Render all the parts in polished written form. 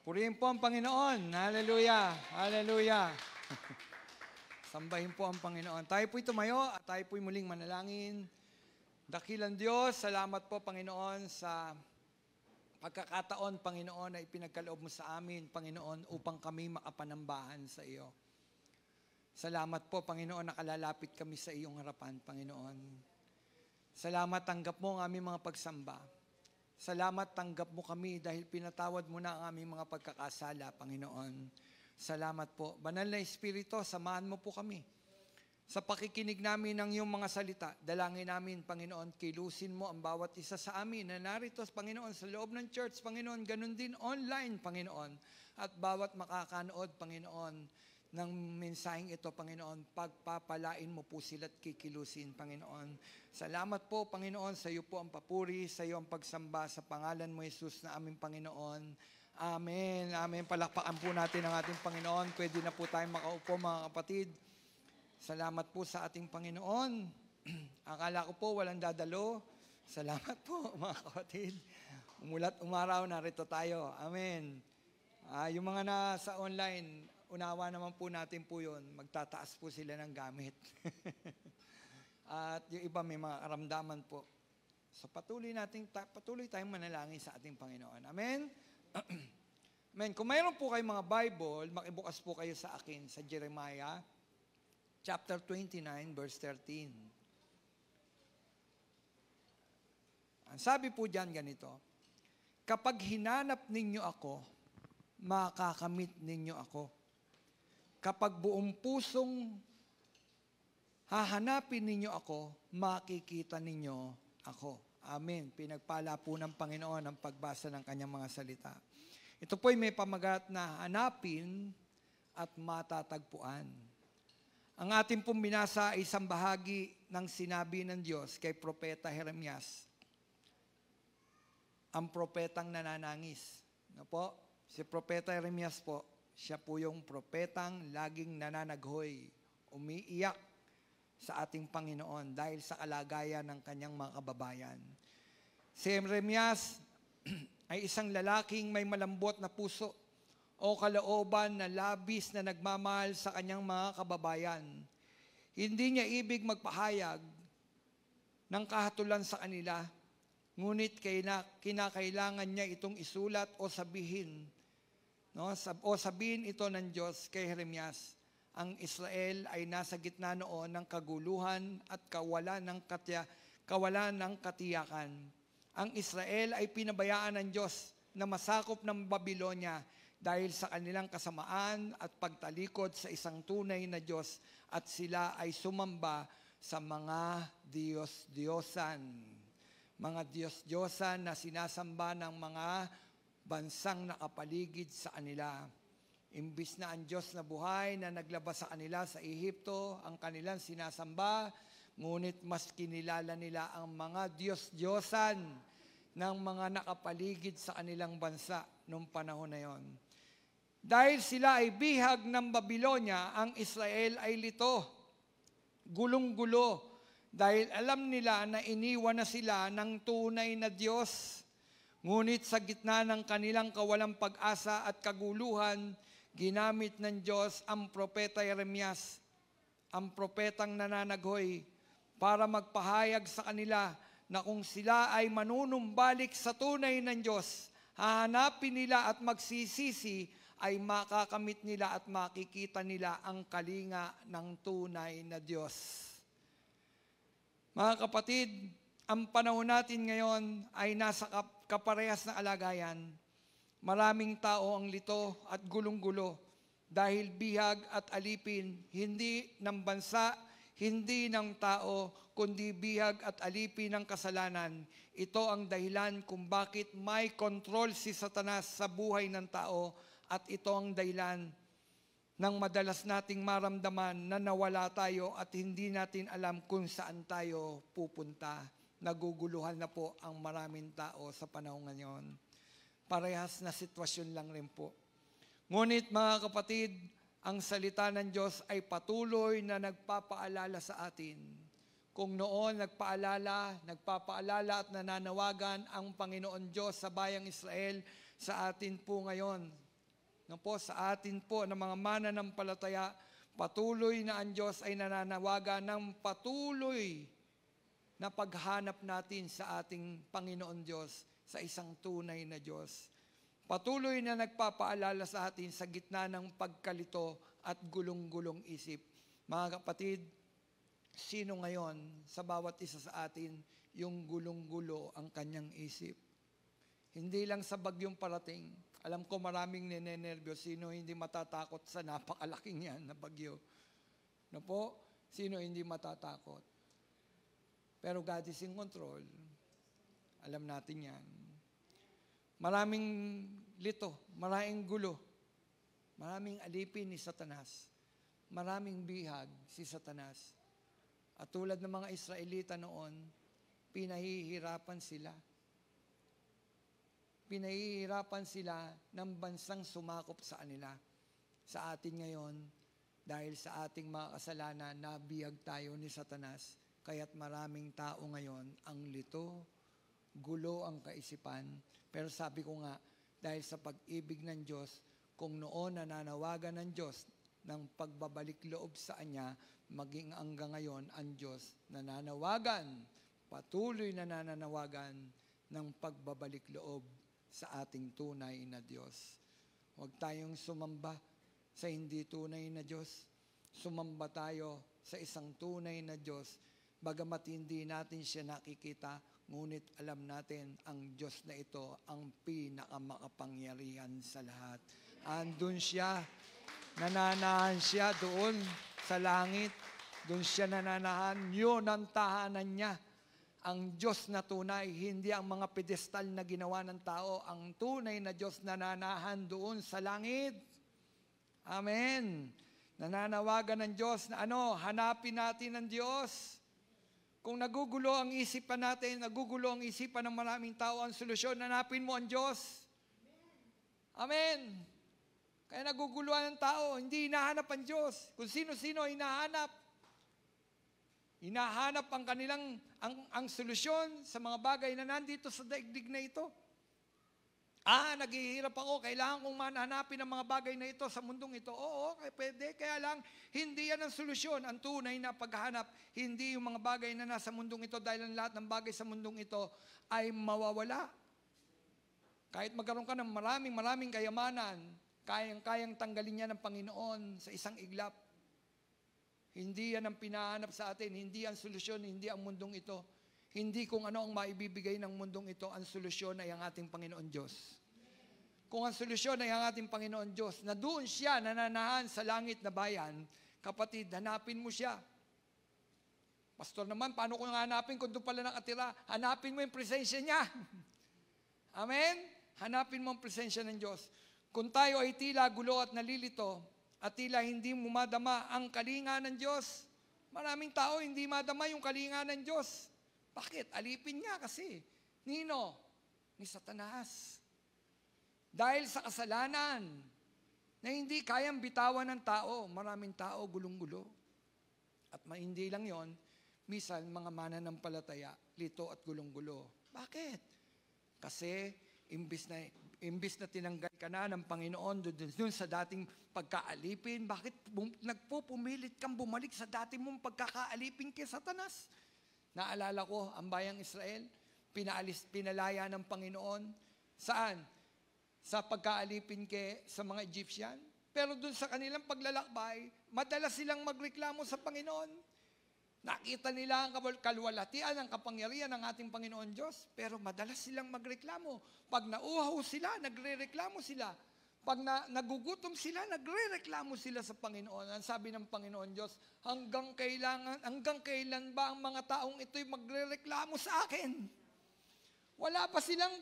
Purihin po ang Panginoon. Hallelujah. Hallelujah. Sambahin po ang Panginoon. Tayo po'y tumayo at tayo po'y muling manalangin. Dakilang Diyos, salamat po Panginoon sa pagkakataon, Panginoon, na ipinagkaloob mo sa amin, Panginoon, upang kami makapanambahan sa iyo. Salamat po, Panginoon, nakalalapit kami sa iyong harapan, Panginoon. Salamat, tanggap mo ang aming mga pagsamba. Salamat, tanggap mo kami dahil pinatawad mo na ang aming mga pagkakasala, Panginoon. Salamat po. Banal na Espiritu, samahan mo po kami. Sa pakikinig namin ng iyong mga salita, dalangin namin, Panginoon, kilusin mo ang bawat isa sa amin na narito, Panginoon, sa loob ng church, Panginoon, ganun din online, Panginoon. At bawat makakanood, Panginoon, ng mensaheng ito, Panginoon, pagpapalain mo po sila at kikilusin, Panginoon. Salamat po, Panginoon, sa iyo po ang papuri, sa iyo ang pagsamba, sa pangalan mo, Jesus, na aming Panginoon. Amen. Amen. Palakpakan po natin ang ating Panginoon. Pwede na po tayong makaupo, mga kapatid. Salamat po sa ating Panginoon. Akala ko po walang dadalo. Salamat po, mga kapatid. Umulat umaraw, narito tayo. Amen. Yung mga nasa online, unawa naman po natin po yun. Magtataas po sila ng gamit. At yung iba may mga karamdaman po. So patuloy tayong manalangin sa ating Panginoon. Amen? Amen. Kung mayroon po kayong mga Bible, makibukas po kayo sa akin sa Jeremiah chapter 29, verse 13. Ang sabi po diyan ganito, kapag hinanap ninyo ako, makakamit ninyo ako. Kapag buong pusong hahanapin ninyo ako, makikita ninyo ako. Amen. Pinagpala po ng Panginoon ang pagbasa ng kanyang mga salita. Ito po'y may pamagat na hanapin at matatagpuan. Ang ating pong binasa ay isang bahagi ng sinabi ng Diyos kay Propeta Jeremias. Ang propetang nananangis. Ano po? Si Propeta Jeremias po, siya po yung propetang laging nananaghoy, umiiyak sa ating Panginoon dahil sa kalagayan ng kanyang mga kababayan. Si Jeremias ay isang lalaking may malambot na puso o kalooban na labis na nagmamahal sa kanyang mga kababayan. Hindi niya ibig magpahayag ng kahatulan sa kanila, ngunit kinakailangan niya itong isulat o sabihin. O sabihin ito ng Diyos kay Jeremias, ang Israel ay nasa gitna noon ng kaguluhan at kawalan ng katiyakan. Ang Israel ay pinabayaan ng Diyos na masakop ng Babylonia dahil sa kanilang kasamaan at pagtalikod sa isang tunay na Diyos at sila ay sumamba sa mga Diyos-Diyosan. Mga Diyos-Diyosan na sinasamba ng mga bansang nakapaligid sa kanila. Imbis na ang Diyos na buhay na naglabas sa kanila sa Ehipto, ang kanilang sinasamba, ngunit mas kinilala nila ang mga Diyos-Diyosan ng mga nakapaligid sa kanilang bansa noong panahon na yon. Dahil sila ay bihag ng Babylonia, ang Israel ay lito, gulong-gulo, dahil alam nila na iniwan na sila ng tunay na Diyos. Ngunit sa gitna ng kanilang kawalang pag-asa at kaguluhan, ginamit ng Diyos ang propeta Jeremias, ang propetang nananaghoy, para magpahayag sa kanila na kung sila ay manunumbalik sa tunay ng Diyos, hahanapin nila at magsisisi, ay makakamit nila at makikita nila ang kalinga ng tunay na Diyos. Mga kapatid, ang panahon natin ngayon ay nasa kaparehas na alagayan. Maraming tao ang lito at gulong-gulo dahil bihag at alipin, hindi ng bansa, hindi ng tao, kundi bihag at alipin ng kasalanan. Ito ang dahilan kung bakit may kontrol si Satanas sa buhay ng tao at ito ang dahilan ng madalas nating maramdaman na nawala tayo at hindi natin alam kung saan tayo pupunta. Naguguluhan na po ang maraming tao sa panahon ngayon. Parehas na sitwasyon lang rin po. Ngunit mga kapatid, ang salita ng Diyos ay patuloy na nagpapaalala sa atin. Kung noon nagpapaalala at nananawagan ang Panginoon Diyos sa bayang Israel, sa atin po ngayon No po, sa atin po ng mga mananampalataya, patuloy na ang Diyos ay nananawagan ng patuloy na paghanap natin sa ating Panginoon Diyos, sa isang tunay na Diyos. Patuloy na nagpapaalala sa atin sa gitna ng pagkalito at gulong-gulong isip. Mga kapatid, sino ngayon sa bawat isa sa atin yung gulong-gulo ang kanyang isip? Hindi lang sa bagyong parating. Alam ko maraming ninenervyos. Sino hindi matatakot sa napakalaking yan na bagyo? No po? Sino hindi matatakot? Pero God is in control. Alam natin yan. Maraming lito, maraming gulo, maraming alipin ni Satanas, maraming bihag si Satanas. At tulad ng mga Israelita noon, pinahihirapan sila. Pinahihirapan sila ng bansang sumakop sa kanila. Sa atin ngayon, dahil sa ating mga kasalanan, nabiyag tayo ni Satanas. Kaya't maraming tao ngayon ang lito, gulo ang kaisipan. Pero sabi ko nga, dahil sa pag-ibig ng Diyos, kung noon nananawagan ng Diyos ng pagbabalik loob sa Kanya, maging hanggang ngayon ang Diyos nananawagan, patuloy na nananawagan ng pagbabalik loob sa ating tunay na Diyos. Huwag tayong sumamba sa hindi tunay na Diyos. Sumamba tayo sa isang tunay na Diyos. Bagamat hindi natin siya nakikita, ngunit alam natin ang Diyos na ito ang pinakamakapangyarihan sa lahat. Andun siya, nananahan siya doon sa langit. Doon siya nananahan, yun ang tahanan niya. Ang Diyos na tunay, hindi ang mga pedestal na ginawa ng tao. Ang tunay na Diyos nananahan doon sa langit. Amen. Nananawagan ng Diyos na hanapin natin ang Diyos. Kung nagugulo ang isipan natin, nagugulo ang isipan ng maraming tao, ang solusyon, hanapin mo ang Diyos. Amen. Kaya naguguluhan ng tao, hindi hinahanap ang Diyos. Kung sino-sino hinahanap. Hinahanap ang kanilang, ang solusyon sa mga bagay na nandito sa daigdig na ito. Naghihirap ako, kailangan kong manhanapin ang mga bagay na ito sa mundong ito. Oo, pwede, kaya lang, hindi yan ang solusyon. Ang tunay na paghahanap, hindi yung mga bagay na nasa mundong ito dahil ang lahat ng bagay sa mundong ito ay mawawala. Kahit magkaroon ka ng maraming kayamanan, kayang tanggalin niya ng Panginoon sa isang iglap. Hindi yan ang pinahanap sa atin, hindi ang solusyon, hindi ang mundong ito. Hindi kung ano ang maibibigay ng mundong ito, ang solusyon ay ang ating Panginoon Diyos. Kung ang solusyon ay ang ating Panginoon Diyos, na doon siya nananahan sa langit na bayan, kapatid, hanapin mo siya. Pastor naman, paano ko hanapin kung doon pala nakatira? Hanapin mo yung presensya niya. Amen? Hanapin mo ang presensya ng Diyos. Kung tayo ay tila gulo at nalilito, at tila hindi mo madama ang kalinga ng Diyos, maraming tao hindi madama yung kalinga ng Diyos. Bakit? Alipin niya kasi. Nino? Ni Satanas. Dahil sa kasalanan na hindi kayang bitawan ng tao, maraming tao gulong-gulo. At hindi lang yon, minsan mga mananampalataya, lito at gulong-gulo. Bakit? Kasi imbis na tinanggal ka na ng Panginoon doon sa dating pagkaalipin, bakit nagpupumilit kang bumalik sa dati mong pagkakaalipin kay Satanas? Naalala ko, ang bayang Israel, pinalaya ng Panginoon. Saan? Sa pagkaalipin sa mga Egyptian. Pero dun sa kanilang paglalakbay, madalas silang magreklamo sa Panginoon. Nakita nila ang kalwalhatian, ang kapangyarihan ng ating Panginoon Diyos, pero madalas silang magreklamo. Pag nauhaw sila, nagrereklamo sila. Pag nagugutom sila, nagrereklamo sila sa Panginoon. Ang sabi ng Panginoon Diyos, hanggang kailan ba ang mga taong ito'y magrereklamo sa akin? Wala pa silang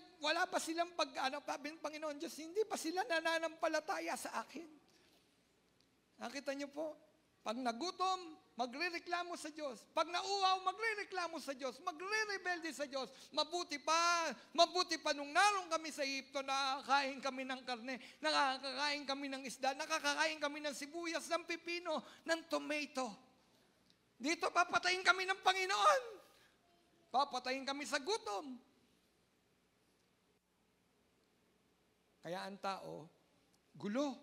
sabi ng Panginoon Diyos, hindi pa sila nananampalataya sa akin. Nakita niyo po? Pag nagutom, magrereklamo sa Diyos. Pag nauhaw, magrereklamo sa Diyos. Magre-rebelde sa Diyos. Mabuti pa nung naroon kami sa Egypto, nakakain kami ng karne, nakakain kami ng isda, nakakain kami ng sibuyas, ng pipino, ng tomato. Dito papatayin kami ng Panginoon. Papatayin kami sa gutom. Kaya ang tao, Gulo.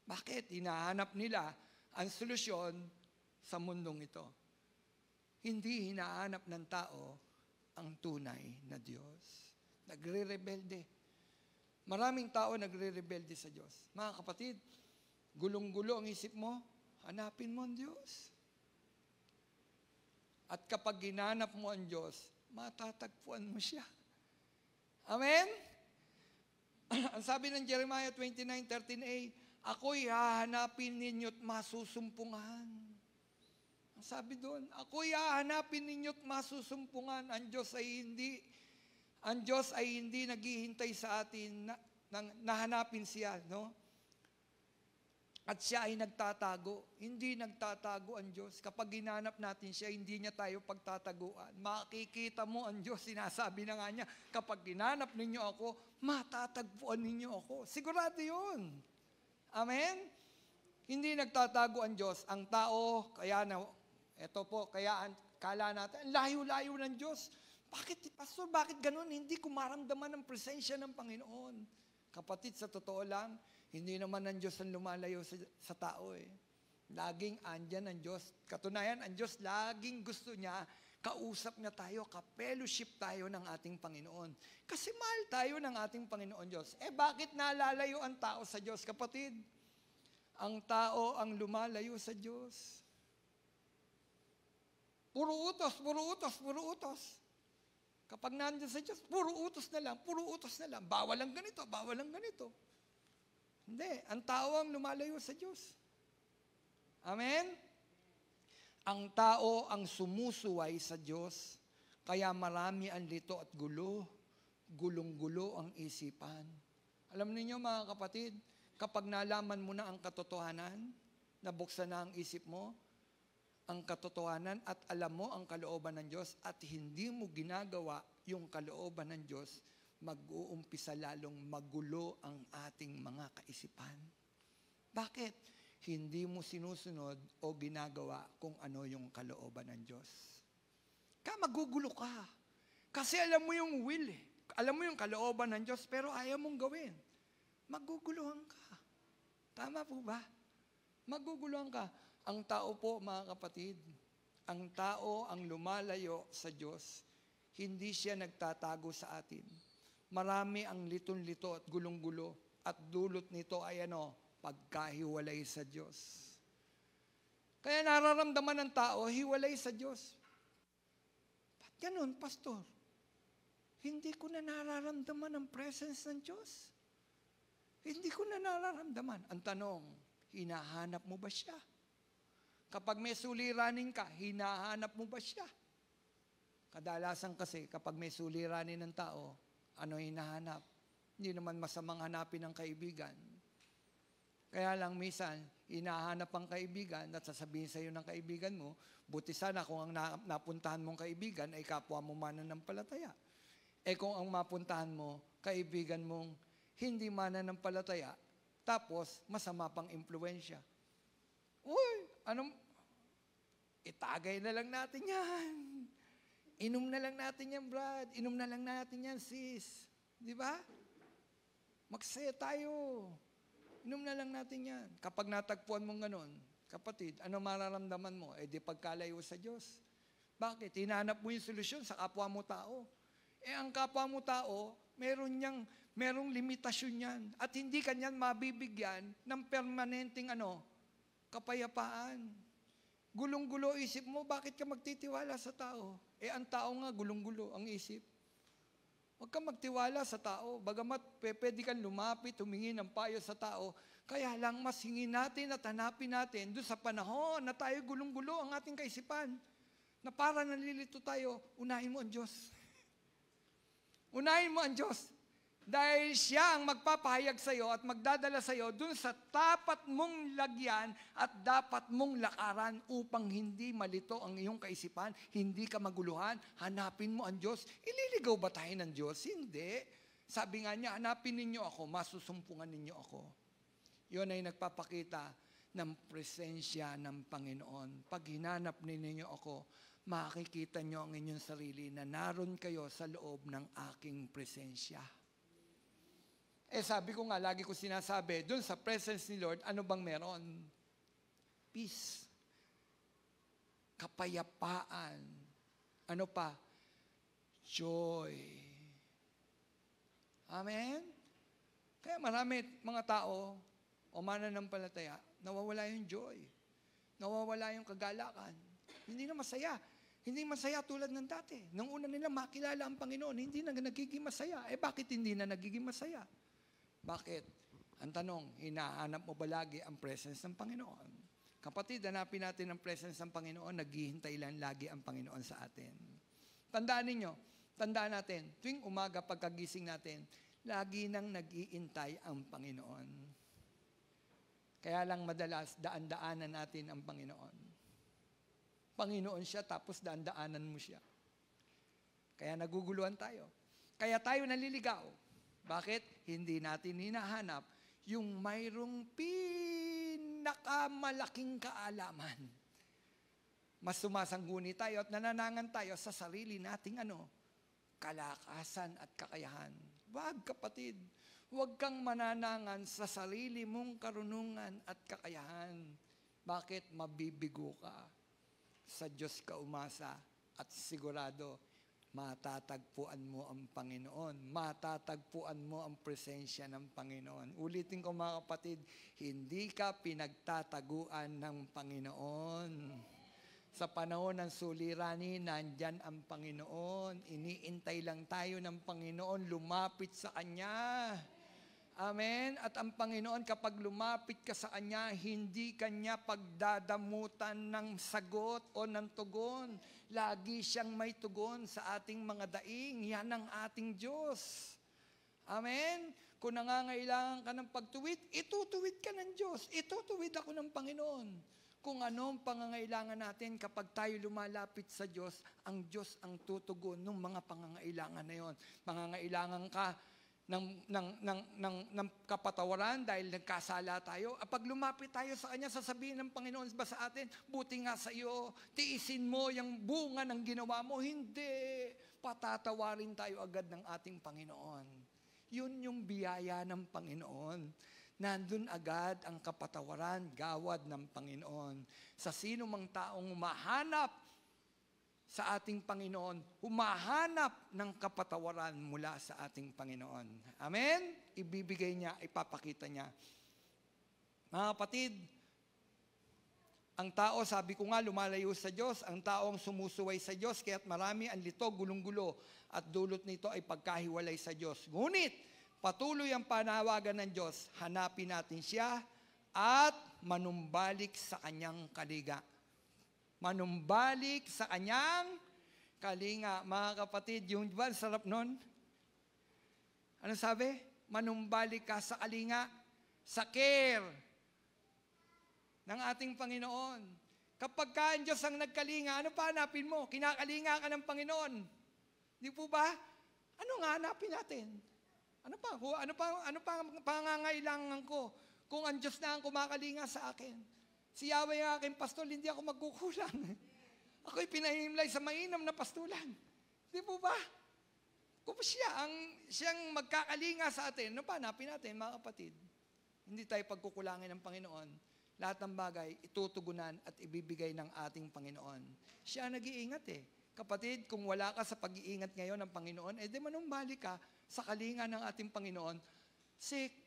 Bakit? Hinahanap nila ang solusyon sa mundong ito. Hindi hinahanap ng tao ang tunay na Diyos. Nagre-rebelde. Maraming tao nagre-rebelde sa Diyos. Mga kapatid, gulong-gulo ang isip mo, hanapin mo ang Diyos. At kapag ginanap mo ang Diyos, matatagpuan mo siya. Amen? Ang sabi ng Jeremiah 29:13a, ako'y hahanapin ninyo't masusumpungan. Ang sabi doon, ako'y hahanapin ninyo't masusumpungan. Ang Diyos ay hindi naghihintay sa atin na hanapin siya, no? At siya ay nagtatago. Hindi nagtatago ang Diyos. Kapag ginanap natin siya, hindi niya tayo pagtataguan. Makikita mo ang Diyos, sinasabi na nga niya, kapag ginanap ninyo ako, matatagpuan ninyo ako. Sigurado yun. Amen? Hindi nagtatago ang Diyos. Ang tao, kaya kala natin, layo-layo ng Diyos. Bakit, Pastor, bakit ganun? Hindi ko maramdaman ang presensya ng Panginoon. Kapatid, sa totoo lang, hindi naman ang Diyos ang lumalayo sa tao eh. Laging andyan ang Diyos. Katunayan, ang Diyos laging gusto niya, kausap niya tayo, ka-fellowship tayo ng ating Panginoon. Kasi mahal tayo ng ating Panginoon Diyos. Bakit nalalayo ang tao sa Diyos, kapatid? Ang tao ang lumalayo sa Diyos. Puro utos, puro utos, puro utos. Kapag nandiyan sa Diyos, puro utos na lang, puro utos na lang. Bawal lang ganito, bawal lang ganito. Hindi, ang tao ang lumalayo sa Diyos. Amen? Ang tao ang sumusuway sa Diyos, kaya marami ang lito at gulo. Gulong-gulo ang isipan. Alam niyo mga kapatid, kapag nalaman mo na ang katotohanan, nabuksan na ang isip mo, ang katotohanan at alam mo ang kalooban ng Diyos at hindi mo ginagawa yung kalooban ng Diyos, mag-uumpisa lalong magulo ang ating mga kaisipan. Bakit? Hindi mo sinusunod o ginagawa kung ano yung kalooban ng Diyos. Magugulo ka. Kasi alam mo yung will eh. Alam mo yung kalooban ng Diyos pero ayaw mong gawin. Maguguluhan ka. Tama po ba? Maguguluhan ka. Ang tao po, mga kapatid, ang tao ang lumalayo sa Diyos, hindi siya nagtatago sa atin. Marami ang liton-lito at gulong-gulo at dulot nito ay pagkahiwalay sa Diyos. Kaya nararamdaman ng tao, hiwalay sa Diyos. Ba't ganun, Pastor? Hindi ko na nararamdaman ang presence ng Diyos. Hindi ko na nararamdaman. Ang tanong, hinahanap mo ba siya? Kapag may suliranin ka, hinahanap mo ba siya? Kadalasan kasi, kapag may suliranin ng tao, ano hinahanap? Hindi naman masamang hanapin ng kaibigan. Kaya lang minsan, hinahanap ang kaibigan at sasabihin sa iyo ng kaibigan mo, buti sana kung ang napuntahan mong kaibigan ay kapwa mo mananampalataya. Kung ang mapuntahan mo, kaibigan mong hindi mananampalataya, tapos masama pang impluensya. Itagay na lang natin yan. Inom na lang natin yan, Brad. Inom na lang natin yan, sis. Di ba? Magsaya tayo. Inom na lang natin yan. Kapag natagpuan mong ganun, kapatid, ano mararamdaman mo? Di pagkalayo sa Diyos. Bakit? Hinanap mo yung solusyon sa kapwa mo tao. Ang kapwa mo tao, merong limitasyon yan. At hindi kanyan mabibigyan ng permanenteng kapayapaan. Gulong-gulo isip mo, bakit ka magtitiwala sa tao? Ang tao nga, gulong-gulo ang isip. Huwag kang magtiwala sa tao. Bagamat pwede kang lumapit, humingi ng payo sa tao, kaya lang mas hingin natin at hanapin natin doon sa panahon na tayo gulong-gulo ang ating kaisipan, na para nalilito tayo, unahin mo ang Diyos. Unahin mo ang Diyos. Dahil siya ang magpapahayag sa iyo at magdadala sa iyo dun sa tapat mong lagyan at dapat mong lakaran upang hindi malito ang iyong kaisipan, hindi ka maguluhan, hanapin mo ang Diyos. Ililigaw ba tayo ng Diyos? Hindi. Sabi nga niya, hanapin ninyo ako, masusumpungan ninyo ako. Yun ay nagpapakita ng presensya ng Panginoon. Pag hinanap ninyo ako, makikita nyo ang inyong sarili na naroon kayo sa loob ng aking presensya. Sabi ko nga, lagi ko sinasabi, doon sa presence ni Lord, ano bang meron? Peace. Kapayapaan. Ano pa? Joy. Amen? Kaya marami mga tao, o mananampalataya, nawawala yung joy. Nawawala yung kagalakan. Hindi na masaya. Hindi masaya tulad ng dati. Nung una nila makilala ang Panginoon, hindi na nagiging masaya. Bakit hindi na nagiging masaya? Bakit? Ang tanong, hinahanap mo ba lagi ang presence ng Panginoon? Kapatid, hanapin natin ang presence ng Panginoon, naghihintay lang lagi ang Panginoon sa atin. Tandaan natin, tuwing umaga pagkagising natin, lagi nang nag-iintay ang Panginoon. Kaya lang madalas, daan-daanan natin ang Panginoon. Panginoon siya, tapos daan-daanan mo siya. Kaya naguguluhan tayo. Kaya tayo naliligaw. Bakit? Hindi natin hinahanap yung mayroong pinakamalaking kaalaman. Mas sumasangguni tayo at nananangan tayo sa sarili nating kalakasan at kakayahan. Wag, kapatid. Huwag kang mananangan sa sarili mong karunungan at kakayahan. Bakit? Mabibigo ka. Sa Diyos ka umasa at sigurado, matatagpuan mo ang Panginoon. Matatagpuan mo ang presensya ng Panginoon. Ulitin ko mga kapatid, hindi ka pinagtataguan ng Panginoon. Sa panahon ng suliranin, nandyan ang Panginoon. Iniintay lang tayo ng Panginoon, lumapit sa Kanya. Amen? At ang Panginoon, kapag lumapit ka sa Kanya, hindi Kanya pagdadamutan ng sagot o ng tugon. Lagi siyang may tugon sa ating mga daing. Yan ang ating Diyos. Amen? Kung nangangailangan ka ng pagtuwid, itutuwid ka ng Diyos. Itutuwid ako ng Panginoon. Kung anong pangangailangan natin, kapag tayo lumalapit sa Diyos ang tutugon ng mga pangangailangan na yon. Pangangailangan ka ng kapatawaran dahil nagkasala tayo. Pag lumapit tayo sa Kanya, sasabihin ng Panginoon ba sa atin, buti nga sa iyo, tiisin mo yung bunga ng ginawa mo. Hindi. Patatawarin tayo agad ng ating Panginoon. Yun yung biyaya ng Panginoon. Nandun agad ang kapatawaran, gawad ng Panginoon. Sa sino mang taong humahanap sa ating Panginoon, humahanap ng kapatawaran mula sa ating Panginoon. Amen? Ibibigay niya, ipapakita niya. Mga kapatid, ang tao, sabi ko nga, lumalayo sa Diyos, ang taong sumusuway sa Diyos, kaya't marami ang lito, gulong-gulo, at dulot nito ay pagkahiwalay sa Diyos. Ngunit, patuloy ang panawagan ng Diyos, hanapin natin siya at manumbalik sa Kanyang kaliga. Manumbalik sa Kanyang kalinga. Mga kapatid, yung diba, sarap nun? Ano sabi? Manumbalik ka sa kalinga, sa care ng ating Panginoon. Kapag ka ang Diyos ang nagkalinga, ano pa hanapin mo? Kinakalinga ka ng Panginoon. Di po ba? Ano nga hanapin natin? Ano pa ang pangangailangan ko kung ang Diyos na ang kumakalinga sa akin? Si Yahweh ang aking pastol, hindi ako magkukulang. Ako'y pinahimlay sa mainam na pastulan. Di po ba? Kung siyang magkakalinga sa atin, ano pa hanapin natin, mga kapatid? Hindi tayo pagkukulangin ng Panginoon. Lahat ng bagay, itutugunan at ibibigay ng ating Panginoon. Siya nag-iingat Kapatid, kung wala ka sa pag-iingat ngayon ng Panginoon, di manumbalik ka sa kalinga ng ating Panginoon. Sick.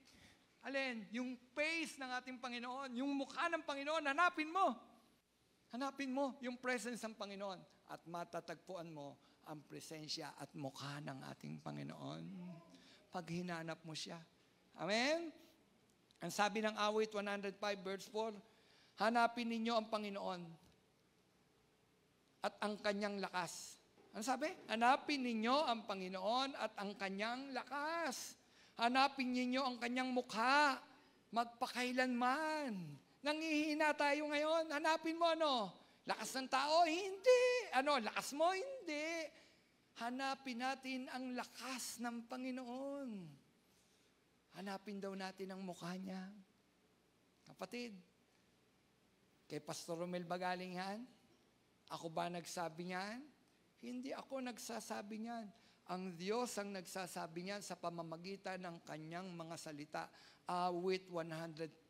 Alin? Yung face ng ating Panginoon, yung mukha ng Panginoon, hanapin mo. Hanapin mo yung presence ng Panginoon at matatagpuan mo ang presensya at mukha ng ating Panginoon. Pag hinanap mo siya. Amen? Ang sabi ng awit 105 verse 4, hanapin ninyo ang Panginoon at ang Kanyang lakas. Ano sabi? Hanapin ninyo ang Panginoon at ang Kanyang lakas. Hanapin ninyo ang Kanyang mukha, magpakailanman. Nangihina tayo ngayon, hanapin mo Lakas ng tao? Hindi. Lakas mo? Hindi. Hanapin natin ang lakas ng Panginoon. Hanapin daw natin ang mukha niya. Kapatid, kay Pastor Romel ba galing yan? Ako ba nagsabi niyan? Hindi ako nagsasabi niyan. Ang Diyos ang nagsasabi niyan sa pamamagitan ng kanyang mga salita. Awit 105,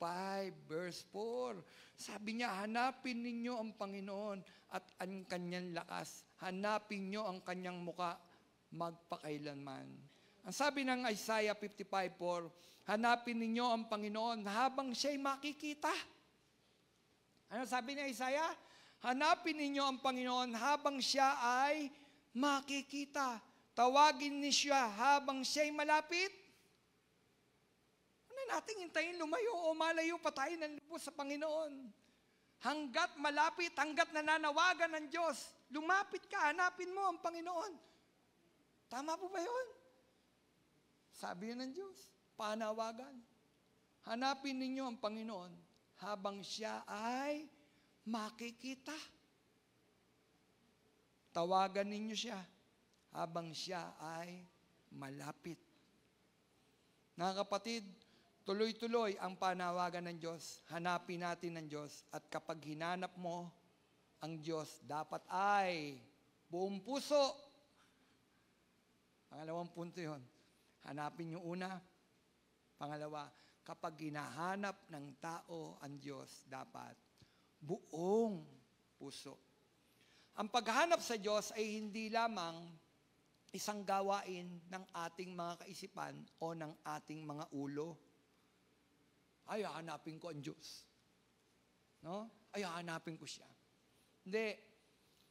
verse 4. Sabi niya, hanapin ninyo ang Panginoon at ang kanyang lakas. Hanapin niyo ang kanyang muka magpakailanman. Ang sabi ng Isaiah 55:4, hanapin ninyo ang Panginoon habang siya'y makikita. Ano sabi ni Isaiah? Hanapin ninyo ang Panginoon habang siya ay makikita. Tawagin niyo siya habang siya'y malapit. Ano nating hintayin lumayo o malayo pa tayo ng lubos sa Panginoon? Hanggat malapit, hanggat nananawagan ng Diyos, lumapit ka, hanapin mo ang Panginoon. Tama po ba yun? Sabi yun ng Diyos, panawagan. Hanapin ninyo ang Panginoon habang siya ay makikita. Tawagan ninyo siya habang siya ay malapit. Mga kapatid, tuloy-tuloy ang panawagan ng Diyos. Hanapin natin ang Diyos. At kapag hinanap mo ang Diyos, dapat ay buong puso. Pangalawang punto yun. Hanapin yung una. Pangalawa, kapag hinahanap ng tao ang Diyos, dapat buong puso. Ang paghahanap sa Diyos ay hindi lamang isang gawain ng ating mga kaisipan o ng ating mga ulo. Ay, hanapin ko ang Diyos. No? Ay, hanapin ko siya. Hindi.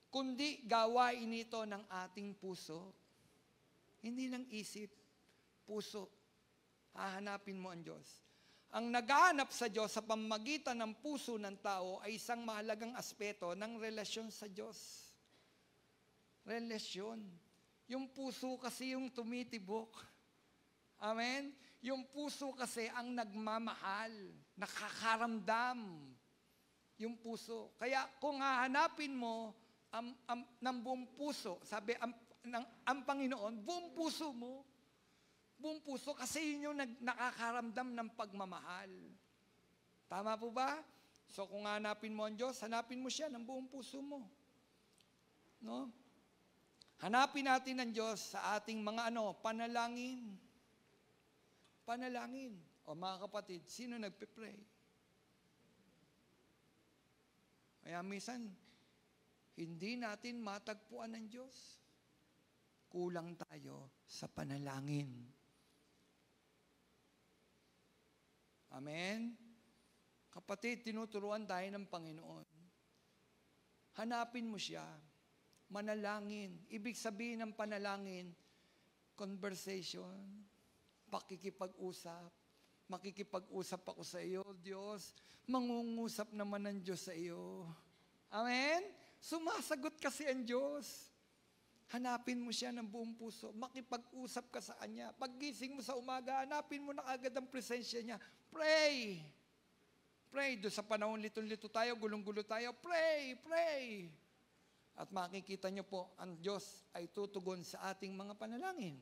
Kundi gawain ito ng ating puso. Hindi lang isip, puso. Hahanapin mo ang Diyos. Ang naghahanap sa Diyos sa pamamagitan ng puso ng tao ay isang mahalagang aspeto ng relasyon sa Diyos. Relasyon. Yung puso kasi yung tumitibok. Amen? Yung puso kasi ang nagmamahal, nakakaramdam. Yung puso. Kaya kung hahanapin mo ng buong puso, sabi ang Panginoon, buong puso mo. Buong puso kasi yun yung nakakaramdam ng pagmamahal. Tama po ba? So kung hanapin mo ang Diyos, hanapin mo siya ng buong puso mo. No? Hanapin natin ang Diyos sa ating mga panalangin. Panalangin. O mga kapatid, sino nagpe-pray? Kaya minsan, hindi natin matagpuan ng Diyos. Kulang tayo sa panalangin. Amen? Kapatid, tinuturuan tayo ng Panginoon. Hanapin mo siya. Manalangin. Ibig sabihin ng panalangin, conversation, pakikipag-usap. Makikipag-usap ako sa iyo, Diyos. Mangungusap naman ang Diyos sa iyo. Amen? Sumasagot kasi ang Diyos. Hanapin mo siya ng buong puso. Makipag-usap ka sa Kanya. Paggising mo sa umaga, hanapin mo na agad ang presensya niya. Pray! Pray. Doon sa panahon lito-lito tayo, gulong-gulo tayo. Pray! Pray! At makikita niyo po, ang Diyos ay tutugon sa ating mga panalangin.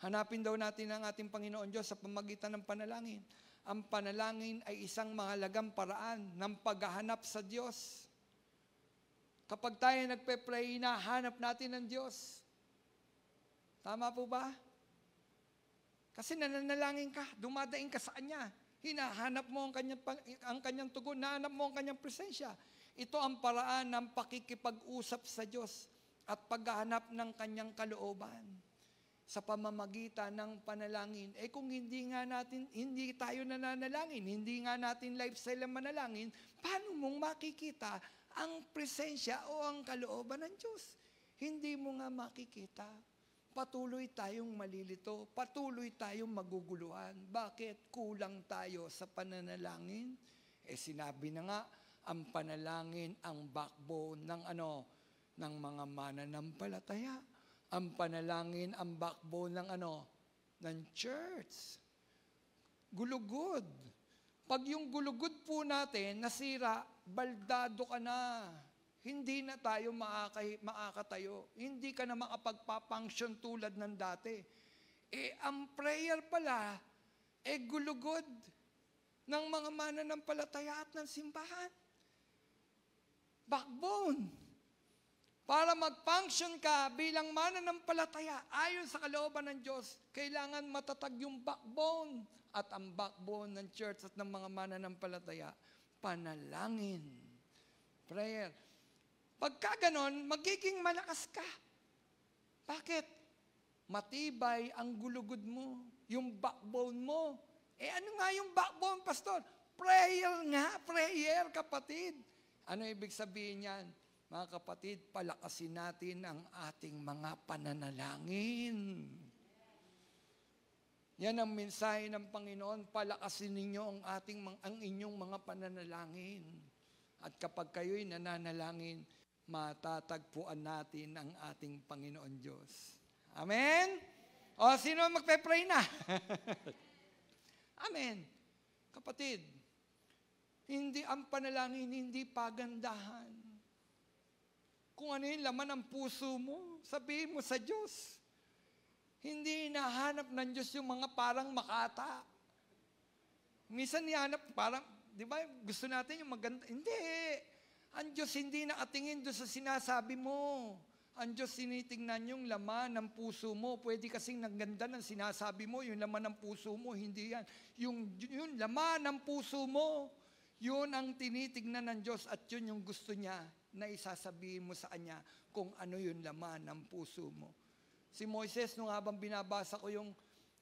Hanapin daw natin ang ating Panginoon Diyos sa pamagitan ng panalangin. Ang panalangin ay isang mahalagang paraan ng paghahanap sa Diyos. Kapag tayo nagpe-pray, hinahanap natin ang Diyos. Tama po ba? Kasi nananalangin ka, dumadaing ka sa Kanya. Hinahanap mo ang kanyang tugon, nahanap mo ang Kanyang presensya. Ito ang paraan ng pakikipag-usap sa Diyos at paghahanap ng Kanyang kalooban sa pamamagitan ng panalangin. Kung hindi tayo nananalangin, hindi nga natin lifestyle ang manalangin, paano mong makikita ang presensya o ang kalooban ng Diyos? Hindi mo nga makikita. Patuloy tayong malilito, patuloy tayong maguguluhan. Bakit? Kulang tayo sa pananalangin. Sinabi na nga, ang panalangin ang backbone ng mga mananampalataya. Ang panalangin ang backbone ng church. Gulugod. Pag yung gulugod po natin nasira, baldado ka na. Hindi na tayo makakatayo. Hindi ka na makapagpapunction tulad ng dati. Ang prayer pala, gulugod ng mga mananampalataya at ng simbahan. Backbone. Para mag-function ka bilang mananampalataya ayon sa kalooban ng Diyos, kailangan matatag yung backbone. At ang backbone ng church at ng mga mananampalataya, panalangin. Prayer. Pagka ganon, magiging malakas ka. Bakit? Matibay ang gulugod mo, yung backbone mo. Ano nga yung backbone, pastor? Prayer nga, prayer, kapatid. Ano ibig sabihin yan? Mga kapatid, palakasin natin ang ating mga pananalangin. Yan ang mensahe ng Panginoon, palakasin ninyo ang inyong mga pananalangin. At kapag kayo'y nananalangin, matatagpuan natin ang ating Panginoon Diyos. Amen? O, sino magpe-pray na? Amen. Kapatid, ang panalangin hindi pagandahan. Kung ano yung laman ng puso mo, sabihin mo sa Diyos. Hindi hinahanap ng Diyos yung mga parang makata. Minsan nihanap parang, di ba, gusto natin yung maganda. Hindi. Ang Diyos hindi nakatingin doon sa sinasabi mo. Ang Diyos tinitingnan yung laman ng puso mo. Pwede kasing naganda ng sinasabi mo, yung laman ng puso mo, hindi yan. Yung laman ng puso mo, yun ang tinitingnan ng Diyos at yun yung gusto niya na isasabihin mo sa Kanya kung ano yung laman ng puso mo. Si Moises, nung habang binabasa ko yung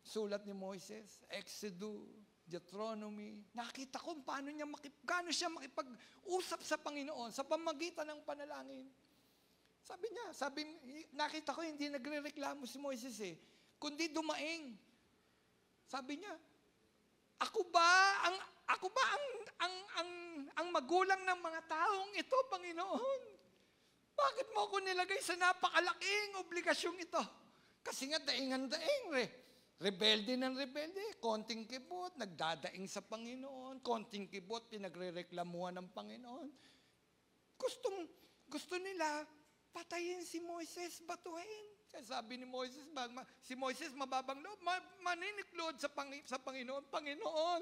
sulat ni Moises, Exodus, Deuteronomy, nakita ko paano siya makipag-usap sa Panginoon sa pamagitan ng panalangin. Nakita ko hindi nagre-reklamo si Moises kundi dumaing. Sabi niya, ako ba ang magulang ng mga taong ito, Panginoon? Bakit mo ako nilagay sa napakalaking obligasyong ito? Kasi nga daing-daing, rebelde ng rebelde, konting kibot, nagdadaing sa Panginoon, konting kibot, pinagre-reklamuhan ng Panginoon. Gusto nila, patayin si Moises, batuhin. Sabi ni Moises, si Moises mababang loob, maniniklod sa Panginoon. Panginoon,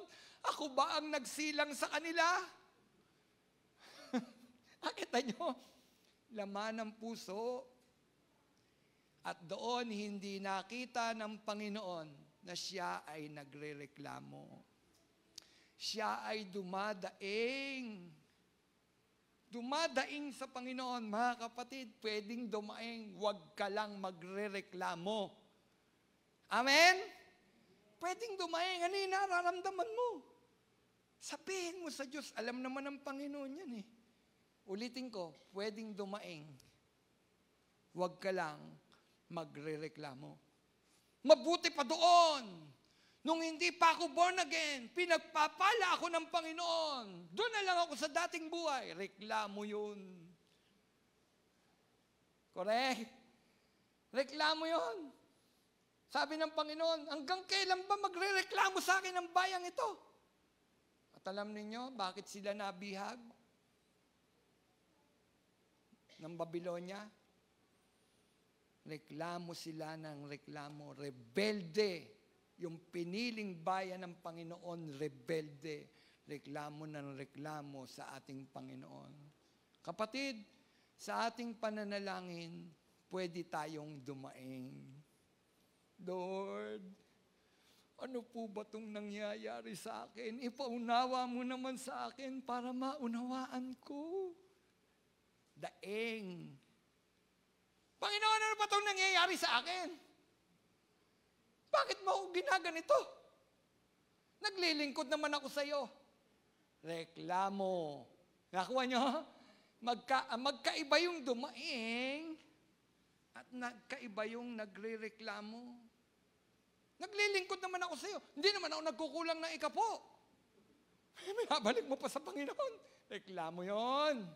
ako ba ang nagsilang sa kanila? Nakita nyo? Laman ng puso. At doon hindi nakita ng Panginoon na siya ay nagrereklamo. Siya ay dumadaing. Dumadaing sa Panginoon. Mga kapatid, pwedeng dumaing. Huwag ka lang magrereklamo. Amen? Pwedeng dumaing. Ano yung nararamdaman mo? Sabihin mo sa Diyos, alam naman ng Panginoon yan Ulitin ko, pwedeng dumaing. Huwag ka lang magrereklamo. Mabuti pa doon. Nung hindi pa ako born again, pinagpapala ako ng Panginoon. Doon na lang ako sa dating buhay. Reklamo yun. Correct? Reklamo yun. Sabi ng Panginoon, hanggang kailan ba magrereklamo sa akin ang bayang ito? At alam ninyo, bakit sila nabihag ng Babylonia? Reklamo sila ng reklamo. Rebelde. Yung piniling bayan ng Panginoon, rebelde. Reklamo ng reklamo sa ating Panginoon. Kapatid, sa ating pananalangin, pwede tayong dumaing. Lord, ano po ba itong nangyayari sa akin? Ipaunawa mo naman sa akin para maunawaan ko. Daing. Panginoon, ano ba itong nangyayari sa akin? Bakit mo ako ginaganito? Naglilingkod naman ako sa iyo. Reklamo. Nakuha nyo? Magkaiba yung dumaing at nagkaiba yung nagre-reklamo. Naglilingkod naman ako sa iyo. Hindi naman ako nagkukulang ng ikapo. Minabalik mo pa sa Panginoon. Reklamo yon.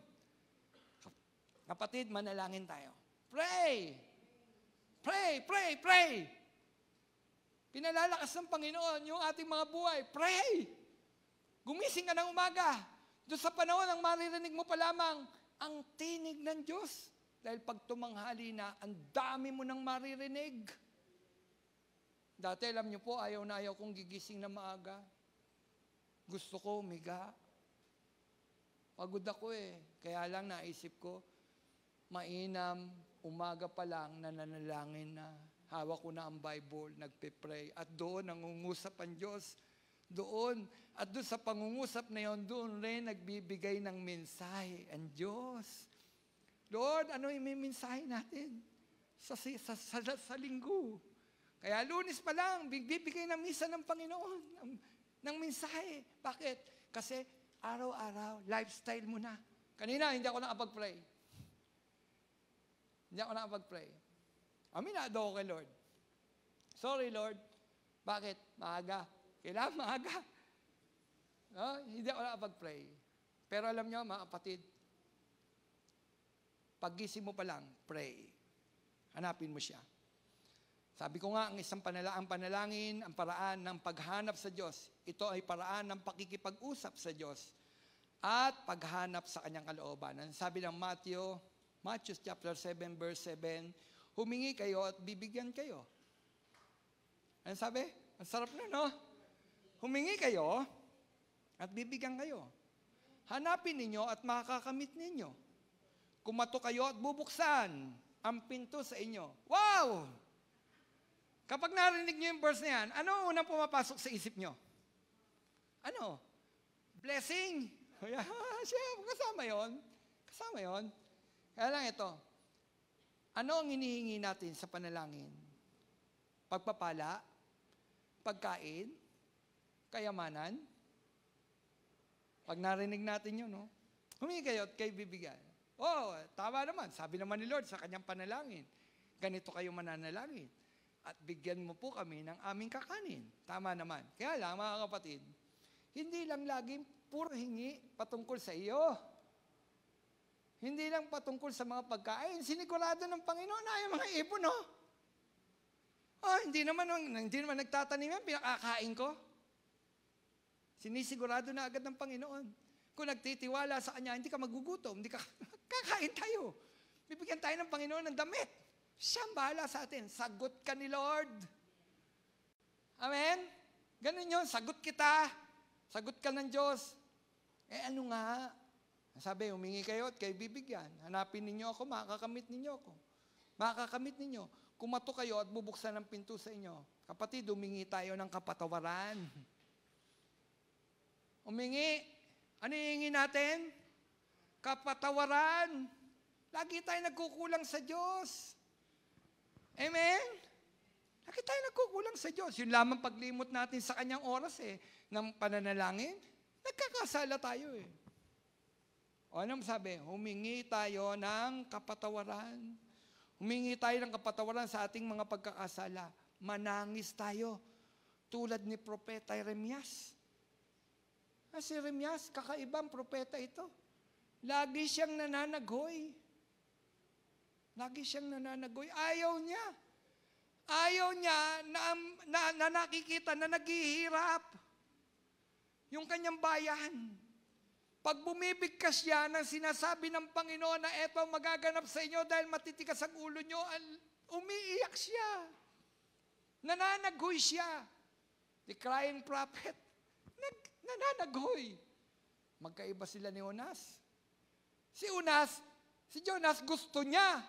Kapatid, manalangin tayo. Pray! Pray, pray, pray! Pinalalakas ng Panginoon yung ating mga buhay. Pray! Gumising ka ng umaga. Doon sa panahon ang maririnig mo pa lamang ang tinig ng Diyos. Dahil pag tumanghali na, ang dami mo nang maririnig. Dati, alam niyo po, ayaw na ayaw kong gigising na maaga. Gusto ko umiga. Pagod ako Kaya lang naisip ko, mainam, umaga pa lang, nananalangin na. Hawak ko na ang Bible, nagpe-pray. At doon nangungusap ang Diyos. Doon. At doon sa pangungusap na yon, doon rin nagbibigay ng mensahe ang Diyos. Lord, ano yung mensahe natin sa linggo? Kaya Lunes pa lang, bibigay ng misa ng Panginoon, ng mensahe. Bakit? Kasi araw-araw, lifestyle mo na. Kanina, hindi ako nakapag-pray. Hindi ako nakapag-pray. Aminado ako kay Lord. Sorry, Lord. Bakit? Maaga. Kailangan maaga. No? Hindi ako nakapag-pray. Pero alam nyo, mga kapatid, paggising mo pa lang, pray. Hanapin mo siya. Sabi ko nga, ang isang panalangin, ang paraan ng paghanap sa Diyos, ito ay paraan ng pakikipag-usap sa Diyos at paghanap sa kanyang kalooban. Ang sabi ng Matthew chapter 7, verse 7, humingi kayo at bibigyan kayo. Ano sabi? Ang sarap na, no? Humingi kayo at bibigyan kayo. Hanapin ninyo at makakamit ninyo. Kumato kayo at bubuksan ang pinto sa inyo. Wow! Kapag narinig nyo yung verse na yan, ano ang unang pumapasok sa isip nyo? Ano? Blessing. Kasama yon. Kasama yon. Kaya lang ito, ano ang hinihingi natin sa panalangin? Pagpapala? Pagkain? Kayamanan? Pag narinig natin yun, no? Humingi kayo at kayo bibigyan. Oh, tama naman. Sabi naman ni Lord sa kanyang panalangin, ganito kayo mananalangin. At bigyan mo po kami ng aming kakanin. Tama naman. Kaya lang, mga kapatid, hindi lang laging puro hingi patungkol sa iyo. Hindi lang patungkol sa mga pagkain. Sinigurado ng Panginoon na yung mga ibon, no? Oh, hindi naman nagtatanim yan, pinakakain ko. Sinisigurado na agad ng Panginoon. Kung nagtitiwala sa Kanya, hindi ka magugutom, hindi ka kakain tayo. Bibigyan tayo ng Panginoon ng damit. Siya ang bahala sa atin. Sagot ka ni Lord. Amen? Ganun yun, sagot kita. Sagot ka ng Diyos. Ano nga? Sabi, humingi kayo at kayo bibigyan. Hanapin ninyo ako, makakamit ninyo ako. Makakamit ninyo. Kumato kayo at bubuksan ang pinto sa inyo. Kapatid, humingi tayo ng kapatawaran. Humingi. Ano hihingi natin? Kapatawaran. Lagi tayo nagkukulang sa Diyos. Amen? Lagi tayo nagkukulang sa Diyos. Yun lamang paglimot natin sa Kanyang oras ng pananalangin, nagkakasala tayo O anong sabi? Humingi tayo ng kapatawaran. Humingi tayo ng kapatawaran sa ating mga pagkakasala. Manangis tayo. Tulad ni Propeta Jeremias. Si Jeremias, kakaibang propeta ito. Lagi siyang nananaghoy. Lagi siyang nananaghoy. Ayaw niya. Ayaw niya na nakikita na naghihirap yung kanyang bayan. Pag bumibigkas siya ng sinasabi ng Panginoon na eto magaganap sa inyo dahil matitikas ang ulo nyo, umiiyak siya. Nananaghoy siya. The crying prophet. Nananaghoy. Magkaiba sila ni Jonas. Si Jonas gusto niya.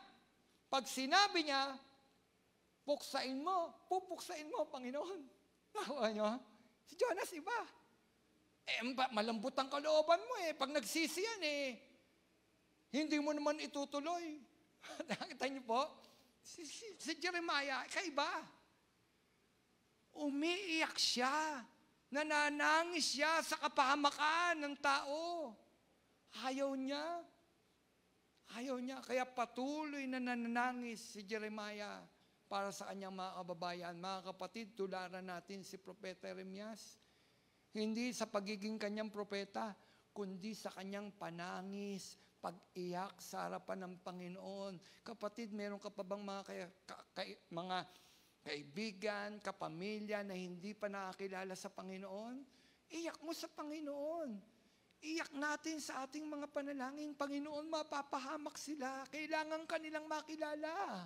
Pag sinabi niya, pupuksain mo, Panginoon. Nakuha niyo? Si Jonas iba. Malambot ang kalooban mo Pag nagsisi yan hindi mo naman itutuloy. Nakita niyo po? Si Jeremiah, kaiba. Umiiyak siya. Nananangis siya sa kapahamakan ng tao. Ayaw niya. Kaya patuloy na nananangis si Jeremiah para sa kanyang mga kababayan. Mga kapatid, tularan natin si Propeta Jeremias. Hindi sa pagiging kanyang propeta, kundi sa kanyang panangis, pag-iyak sa harapan ng Panginoon. Kapatid, meron ka pa bang mga kaibigan, kapamilya na hindi pa nakakilala sa Panginoon? Iyak mo sa Panginoon. Iyak natin sa ating mga panalangin. Panginoon, mapapahamak sila. Kailangan kanilang makilala.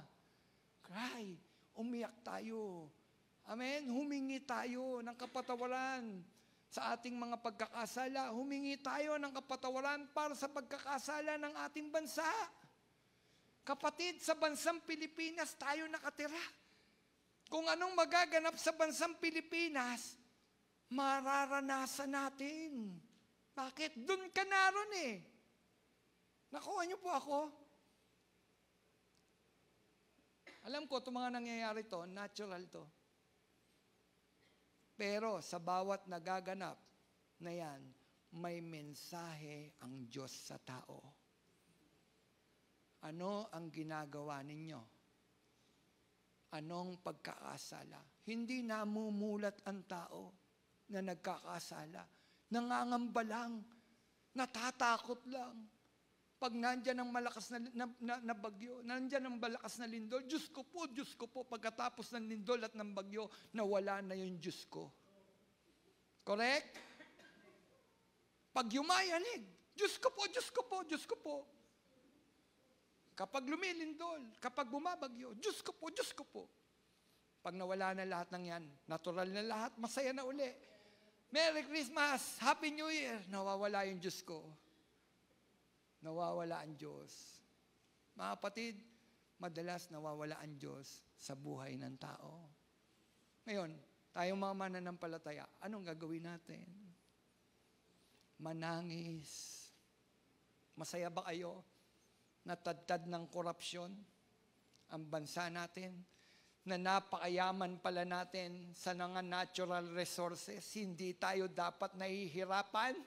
Cry. Umiyak tayo. Amen? Humingi tayo ng kapatawaran sa ating mga pagkakasala. Humingi tayo ng kapatawaran para sa pagkakasala ng ating bansa. Kapatid, sa bansang Pilipinas tayo nakatira. Kung anong magaganap sa bansang Pilipinas, mararanasan natin. Bakit? Doon ka naroon eh. Nakuha niyo po ako. Alam ko, itong mga nangyayari to, natural to. Pero sa bawat nagaganap na yan, may mensahe ang Diyos sa tao. Ano ang ginagawa ninyo? Anong pagkakasala? Hindi namumulat ang tao na nagkakasala. Nangangamba lang. Natatakot lang. Pag nandyan ang malakas na bagyo, nandyan ang malakas na lindol, Diyos ko po, pagkatapos ng lindol at ng bagyo, nawala na yung Diyos ko. Correct? Pag yumayanig, Diyos ko po, Diyos ko po, Diyos ko po. Kapag lumilindol, kapag bumabagyo, Diyos ko po, Diyos ko po. Pag nawala na lahat ng yan, natural na lahat, masaya na uli. Merry Christmas, Happy New Year, nawawala yung Diyos ko. Nawawala ang Diyos. Mga kapatid, madalas nawawala ang Diyos sa buhay ng tao. Ngayon, tayong mga mananampalataya, anong gagawin natin? Manangis. Masaya ba kayo? Natadtad ng korupsyon ang bansa natin, na napakayaman pala natin sa mga natural resources, hindi tayo dapat nahihirapan.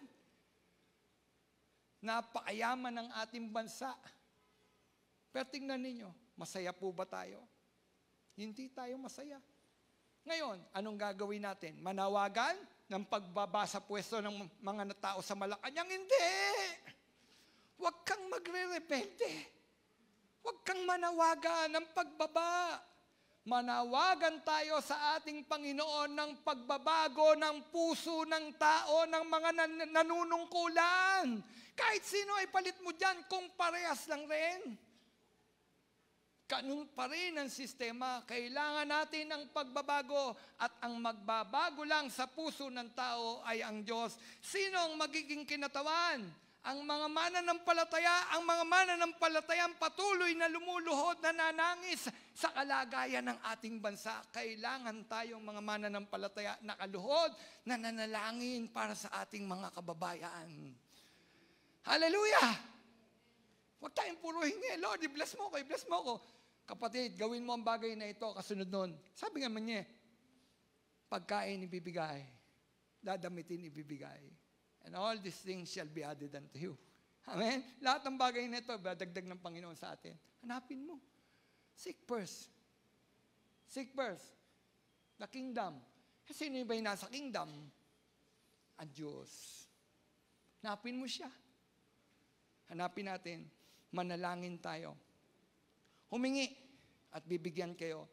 Napakayaman ng ating bansa. Pero tingnan ninyo, masaya po ba tayo? Hindi tayo masaya. Ngayon, anong gagawin natin? Manawagan ng pagbaba sa pwesto ng mga tao sa Malacanang? Hindi! Huwag kang magre-rebelde. Huwag kang manawagan ng pagbaba. Manawagan tayo sa ating Panginoon ng pagbabago ng puso ng tao, ng mga nanunungkulan. Kahit sino ay palit mo dyan kung parehas lang rin. Ganun pa rin ang sistema. Kailangan natin ang pagbabago at ang magbabago lang sa puso ng tao ay ang Diyos. Sino ang magiging kinatawan? Ang mga mananampalataya, ang mga mananampalatayang patuloy na lumuluhod, nananangis sa kalagayan ng ating bansa. Kailangan tayong mga mananampalataya nakaluhod, nananalangin para sa ating mga kababayan. Hallelujah! Huwag tayong puro hingi. Lord, i-bless mo ko, i-bless mo ko. Kapatid, gawin mo ang bagay na ito, kasunod nun. Sabi nga man niya, pagkain ibibigay, dadamitin ibibigay. And all these things shall be added unto you. Amen? Lahat ng bagay na ito, dadagdag ng Panginoon sa atin. Hanapin mo. Seek first. Seek first. The kingdom. Kasi sino ba yung nasa kingdom? Ang Diyos. Hanapin mo siya. Hanapin natin. Manalangin tayo. Humingi at bibigyan kayo.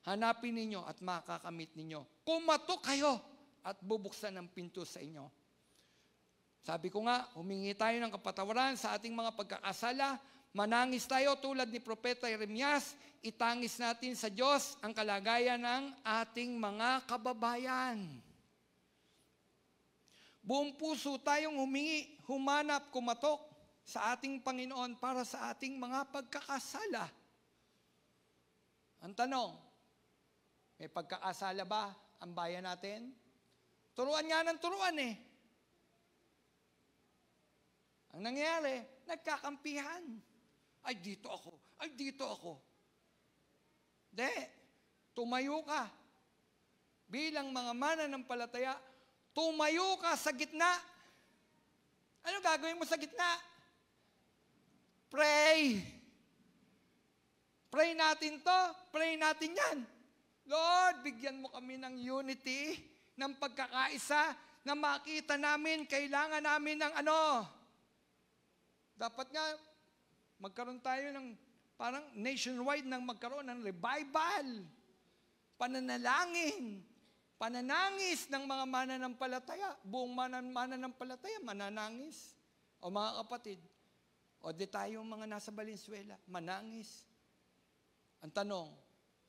Hanapin ninyo at makakamit ninyo. Kumatok kayo at bubuksan ang pinto sa inyo. Sabi ko nga, humingi tayo ng kapatawaran sa ating mga pagkakasala. Manangis tayo tulad ni Propeta Jeremias. Itangis natin sa Diyos ang kalagayan ng ating mga kababayan. Buong puso tayong humingi, humanap, kumatok sa ating Panginoon para sa ating mga pagkakasala. Ang tanong, may pagkakasala ba ang bayan natin? Turuan nga ng turuan eh. Ang nangyayari, nagkakampihan. Ay, dito ako. Ay, dito ako. Hindi. Tumayo ka. Bilang mga mananampalataya, tumayo ka sa gitna. Ano gagawin mo sa gitna? Pray. Pray natin to. Pray natin yan. Lord, bigyan mo kami ng unity, ng pagkakaisa, na makita namin, kailangan namin ng ano. Dapat nga, magkaroon tayo ng parang nationwide nang magkaroon ng revival, pananalangin, pananangis ng mga mananampalataya. Buong mananampalataya, mananangis. O mga kapatid, o di tayong mga nasa Valenzuela, manangis. Ang tanong,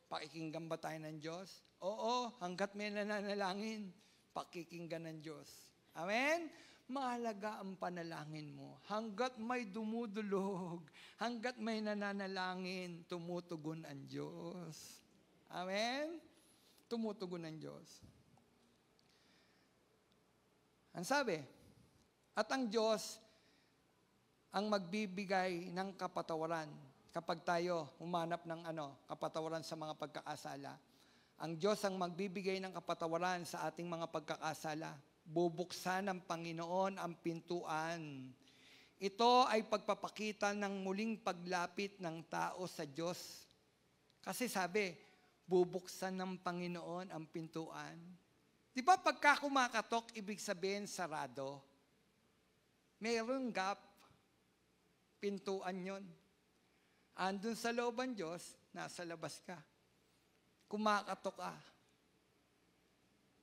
pakikinggan ba tayo ng Diyos? Oo, hanggat may nananalangin, pakikinggan ng Diyos. Amen? mahalaga ang panalangin mo. Hanggat may dumudulog, hanggat may nananalangin, tumutugon ang Diyos. Amen? Tumutugon ang Diyos. Ang sabi, at ang Diyos ang magbibigay ng kapatawaran kapag tayo humanap ng kapatawaran sa mga pagkakasala. Ang Diyos ang magbibigay ng kapatawaran sa ating mga pagkakasala. Bubuksan ng Panginoon ang pintuan. Ito ay pagpapakita ng muling paglapit ng tao sa Diyos. Kasi sabi, bubuksan ng Panginoon ang pintuan. Di ba pagka kumakatok, ibig sabihin sarado? Mayroong gap. Pintuan yon. Andun sa loob ang Diyos, nasa labas ka. Kumakatok ka.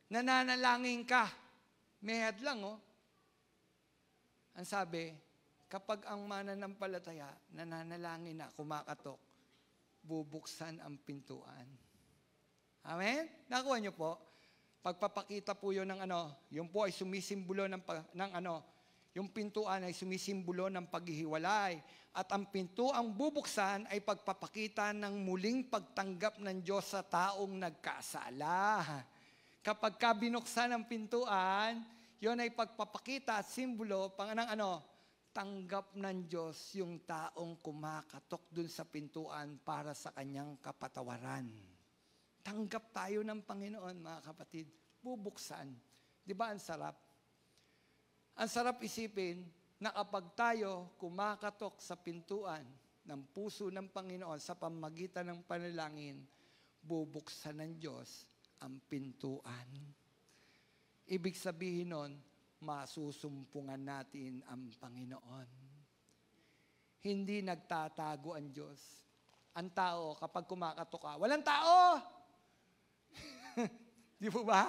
Nananalangin ka. May hadlang, Ang sabi, kapag ang mananampalataya, nananalangin na, kumakatok, bubuksan ang pintuan. Amen? Nakuha niyo po? Pagpapakita po yun ng yun po ay sumisimbolo yung pintuan ay sumisimbolo ng paghihiwalay. At ang pintuang bubuksan ay pagpapakita ng muling pagtanggap ng Diyos sa taong nagkasala. Kapag binuksan ang pintuan, yun ay pagpapakita at simbolo tanggap ng Diyos yung taong kumakatok dun sa pintuan para sa kanyang kapatawaran. Tanggap tayo ng Panginoon, mga kapatid. Bubuksan. Di ba ang sarap? Ang sarap isipin na kapag tayo kumakatok sa pintuan ng puso ng Panginoon sa pamagitan ng panalangin, bubuksan ng Diyos ang pintuan. Ibig sabihin nun, masusumpungan natin ang Panginoon. Hindi nagtatago ang Diyos. Ang tao, kapag kumakatok ka, walang tao! Di po ba?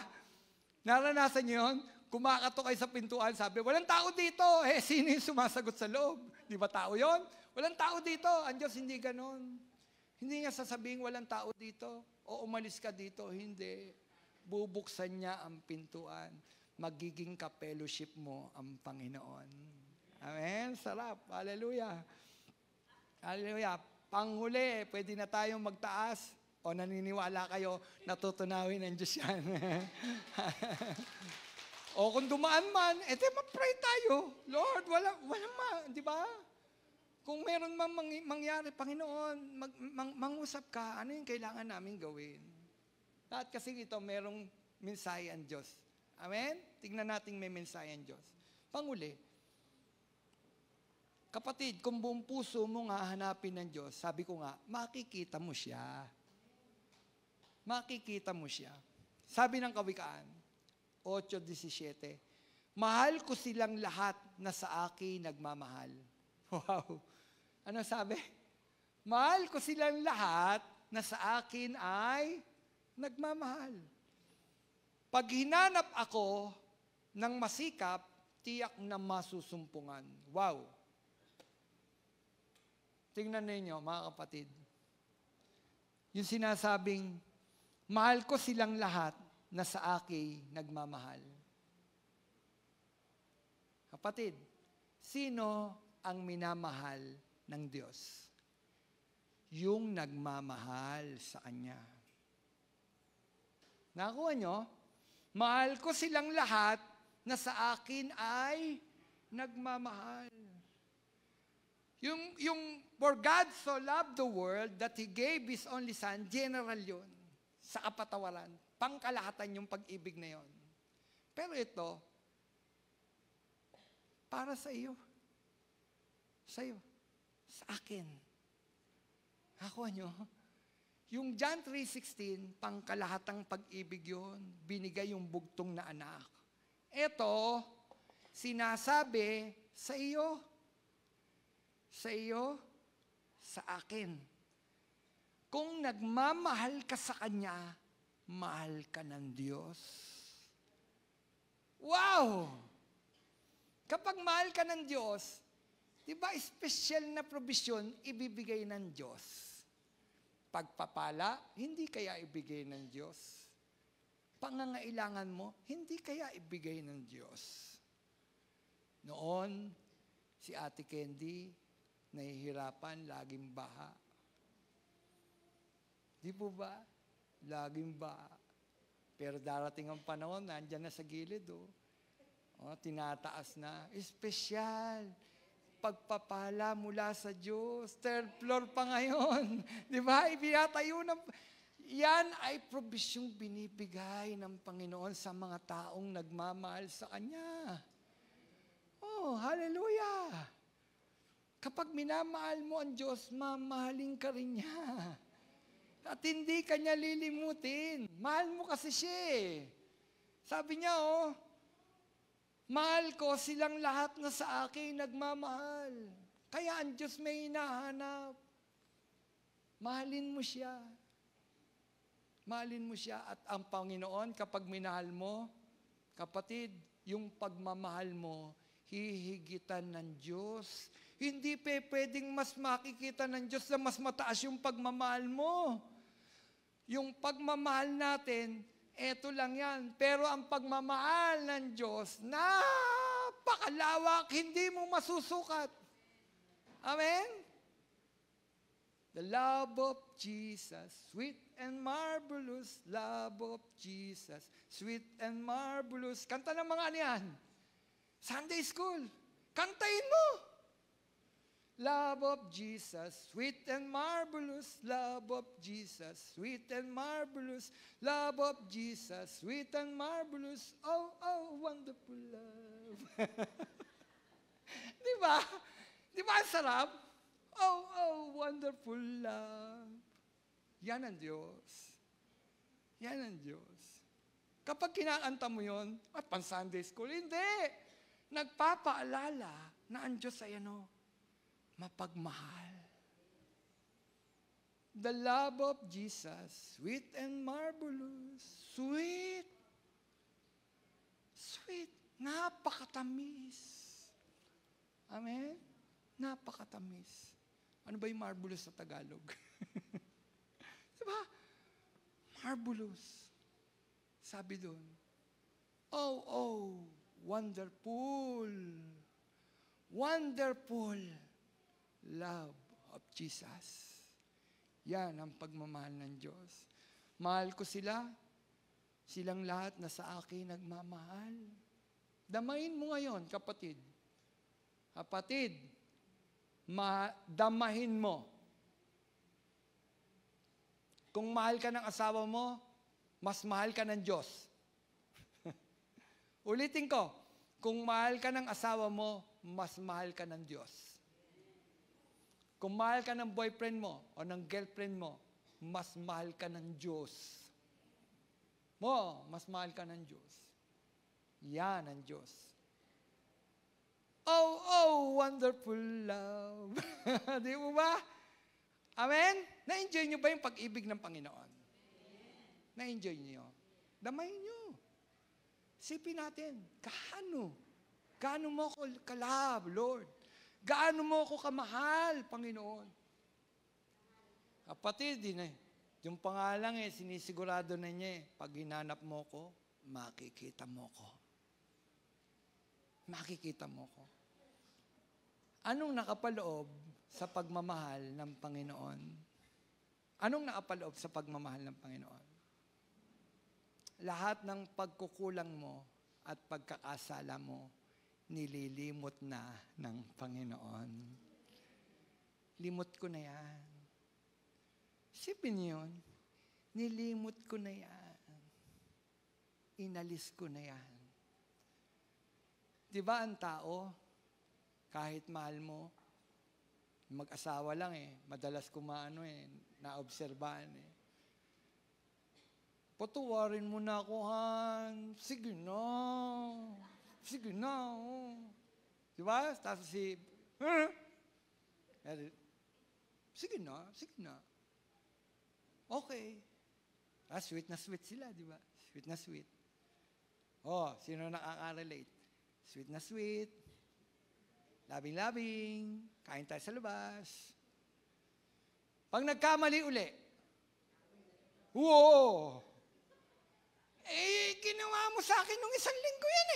Naranasan niyo yun? Kumakatok kayo sa pintuan, sabi, walang tao dito. Sino yung sumasagot sa loob? Di ba tao yon? Walang tao dito. Ang Diyos hindi ganon. Hindi niya sasabihin walang tao dito. O umalis ka dito. Hindi. Bubuksan niya ang pintuan. Magiging ka-fellowship mo ang Panginoon. Amen? Sarap. Hallelujah. Hallelujah. Panghuli, pwede na tayong magtaas. O naniniwala kayo, natutunawin ng Diyos yan. O kung dumaan man, mag-pray tayo. Lord, wala di ba? Kung meron man mangyari, Panginoon, mangusap ka, ano yung kailangan namin gawin? Lahat kasi ito, merong mensahe ang Diyos. Amen? Tignan natin may mensahe ang Diyos. Panguli, kapatid, kung buong puso mo nga hanapin ng Diyos, sabi ko nga, makikita mo siya. Makikita mo siya. Sabi ng Kawikaan, 8:17, mahal ko silang lahat na sa akin nagmamahal. Wow! Ano sabi? Mahal ko silang lahat na sa akin ay nagmamahal. Pag hinanap ako ng masikap, tiyak na masusumpungan. Wow! Tingnan ninyo, mga kapatid. Yung sinasabing, mahal ko silang lahat na sa akin nagmamahal. Kapatid, sino ang minamahal ng Diyos? Yung nagmamahal sa Kanya. Nakuha nyo? Mahal ko silang lahat na sa akin ay nagmamahal. Yung for God so loved the world that He gave His only Son, general yun, sa kapatawaran. Pangkalahatan yung pag-ibig na yon. Pero ito, para sa iyo. Sa iyo. Sa akin. Nakuha nyo? Yung John 3:16, pangkalahatang pag-ibig yon. Binigay yung bugtong na anak. Ito, sinasabi sa iyo. Sa iyo, sa akin. Kung nagmamahal ka sa Kanya, mahal ka ng Diyos. Wow! Kapag mahal ka ng Diyos, di ba special na provision ibibigay ng Diyos? Pagpapala, hindi kaya ibigay ng Diyos. Pangangailangan mo, hindi kaya ibigay ng Diyos. Noon, si Ate Candy, nahihirapan, laging baha. Di po ba? Laging baha. Pero darating ang panahon, nandyan na sa gilid, tinataas na. Espesyal. Pagpapala mula sa Diyos. Third floor pa ngayon. Di ba? Ibinatayo ng... Yan ay probisyong binibigay ng Panginoon sa mga taong nagmamahal sa Kanya. Oh, hallelujah! Kapag minamahal mo ang Diyos, mamahalin ka rin niya. At hindi ka niya lilimutin. Mahal mo kasi siya eh. Sabi niya, mahal ko silang lahat na sa akin nagmamahal. Kaya ang Diyos may hinahanap. Mahalin mo siya. Mahalin mo siya. At ang Panginoon, kapag minahal mo, kapatid, yung pagmamahal mo, hihigitan ng Diyos. Hindi pwedeng mas makikita ng Diyos na mas mataas yung pagmamahal mo. Yung pagmamahal natin, eto lang yan. Pero ang pagmamahal ng Diyos, napakalawak, hindi mo masusukat. Amen? The love of Jesus, sweet and marvelous love of Jesus, sweet and marvelous. Kanta ng mga ano yan? Sunday school. Kantahin mo. Love of Jesus, sweet and marvelous love of Jesus, sweet and marvelous love of Jesus, sweet and marvelous, oh, wonderful love. Di ba? Di ba ang sarap? Oh, wonderful love. Yan ang Diyos. Yan ang Diyos. Kapag kinakanta mo yon at pan-Sunday school, hindi. Nagpapaalala na ang Diyos ay mapagmahal. The love of Jesus, sweet and marvelous, sweet, sweet, napakatamis. Amen? Napakatamis. Ano ba yung marvelous sa Tagalog? Diba? Marvelous. Sabi doon, oh, wonderful, wonderful love of Jesus. Yan ang pagmamahal ng Diyos. Mahal ko sila, silang lahat na sa akin nagmamahal. Damayin mo ngayon, kapatid. Kapatid, damahin mo. Kung mahal ka ng asawa mo, mas mahal ka ng Diyos. Ulitin ko, kung mahal ka ng asawa mo, mas mahal ka ng Diyos. Kung mahal ka ng boyfriend mo o ng girlfriend mo, mas mahal ka ng Diyos. Mas mahal ka ng Diyos. Yan ang Diyos. Oh, wonderful love. Di mo ba? Amen? Na-enjoy nyo ba yung pag-ibig ng Panginoon? Na-enjoy nyo? Damay nyo. Sipin natin, gaano mo ako kalab, Lord? Gaano mo ako kamahal, Panginoon? Kapatid, yung pangalan sinisigurado na niya pag hinanap mo ko, makikita mo ko. Makikita mo ko. Anong nakapaloob sa pagmamahal ng Panginoon? Anong nakapaloob sa pagmamahal ng Panginoon? Lahat ng pagkukulang mo at pagkakasala mo, nililimot na ng Panginoon. Limot ko na yan. Isipin niyo yun. Nilimot ko na yan. Inalis ko na yan. Di ba ang tao, kahit mahal mo, mag-asawa lang madalas kumaano naobserbahan Patuwarin mo na ako, Han. Sige na. Sige na. Di ba? Tapos sige na. Okay. Sweet na sweet sila, di ba? Sweet na sweet. Sino nakaka-relate? Sweet na sweet. Labing-labing. Kain tayo sa labas. Pag nagkamali uli, ginawa mo sa akin nung isang linggo yan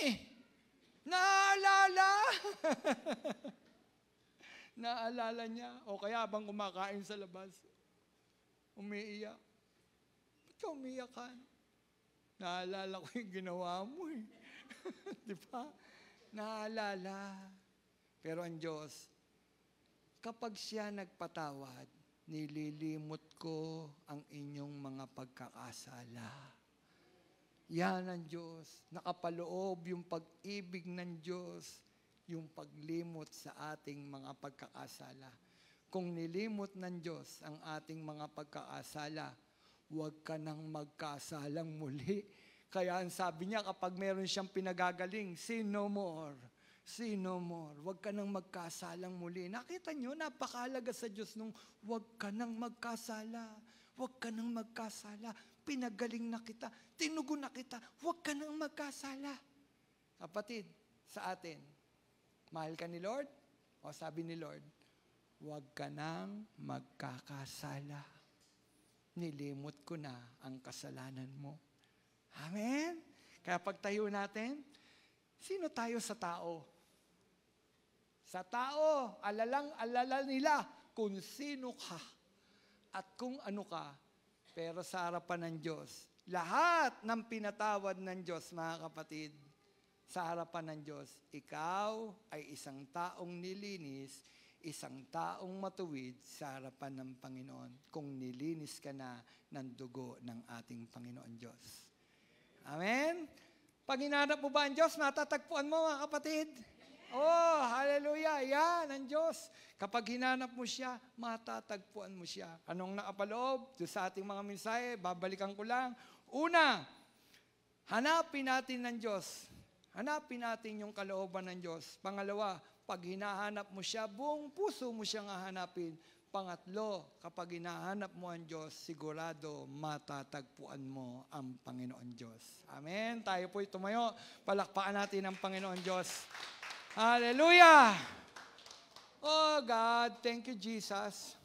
Naalala? Naalala niya, o kaya habang kumakain sa labas, umiiyak. Ba't ka umiiyak ka? Naalala ko yung ginawa mo eh. Di ba? Naalala. Pero ang Diyos, kapag siya nagpatawad, nililimot ko ang inyong mga pagkakasala. Yan ang Diyos. Nakapaloob yung pag-ibig ng Diyos, yung paglimot sa ating mga pagkakasala. Kung nilimot ng Diyos ang ating mga pagkakasala, huwag ka nang magkasalang muli. Kaya ang sabi niya, kapag meron siyang pinagagaling, sin no more. Sin no more. Huwag ka nang magkasalang muli. Nakita niyo, napakahalaga sa Diyos nung huwag ka nang magkasala. Huwag ka nang magkasala. Pinagaling na kita. Tinugon na kita. Huwag ka nang magkasala. Kapatid, sa atin, mahal ka ni Lord? O sabi ni Lord, huwag ka nang magkakasala. Nilimot ko na ang kasalanan mo. Amen? Kaya pagtayo natin, sino tayo sa tao? Sa tao, alala nila kung sino ka at kung ano ka. Pero sa harapan ng Diyos, lahat ng pinatawad ng Diyos, mga kapatid, sa harapan ng Diyos, ikaw ay isang taong nilinis, isang taong matuwid sa harapan ng Panginoon kung nilinis ka na ng dugo ng ating Panginoon Diyos. Amen? Pag hinanap mo ba ang Diyos, matatagpuan mo, mga kapatid? Oh, hallelujah. Yan ang Diyos. Kapag hinanap mo siya, matatagpuan mo siya. Anong nakapaloob? Doon sa ating mga mensahe, babalikan ko lang. Una, hanapin natin ng Diyos. Hanapin natin yung kalooban ng Diyos. Pangalawa, pag hinahanap mo siya, buong puso mo siyang hahanapin. Pangatlo, kapag hinahanap mo ang Diyos, sigurado matatagpuan mo ang Panginoon Diyos. Amen? Tayo po'y tumayo. Palakpakan natin ang Panginoon Diyos. Hallelujah! Oh God, thank you Jesus.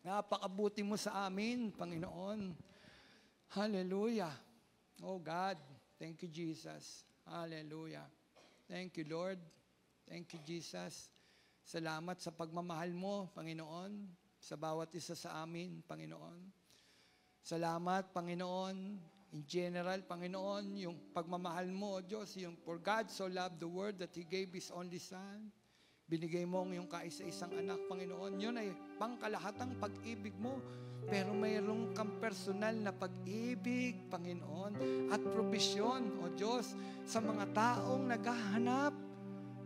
Napakabuti mo sa amin, Panginoon. Hallelujah. Oh God, thank you Jesus. Hallelujah. Thank you Lord. Thank you Jesus. Salamat sa pagmamahal mo, Panginoon, sa bawat isa sa amin, Panginoon. Salamat, Panginoon, in general, Panginoon, yung pagmamahal mo, Diyos, yung for God so loved the world that He gave His only Son. Binigay mo yung kaisa-isang anak, Panginoon. Yun ay pangkalahatang pag-ibig mo. Pero mayroong kang personal na pag-ibig, Panginoon, at probisyon, O Diyos, sa mga taong naghahanap,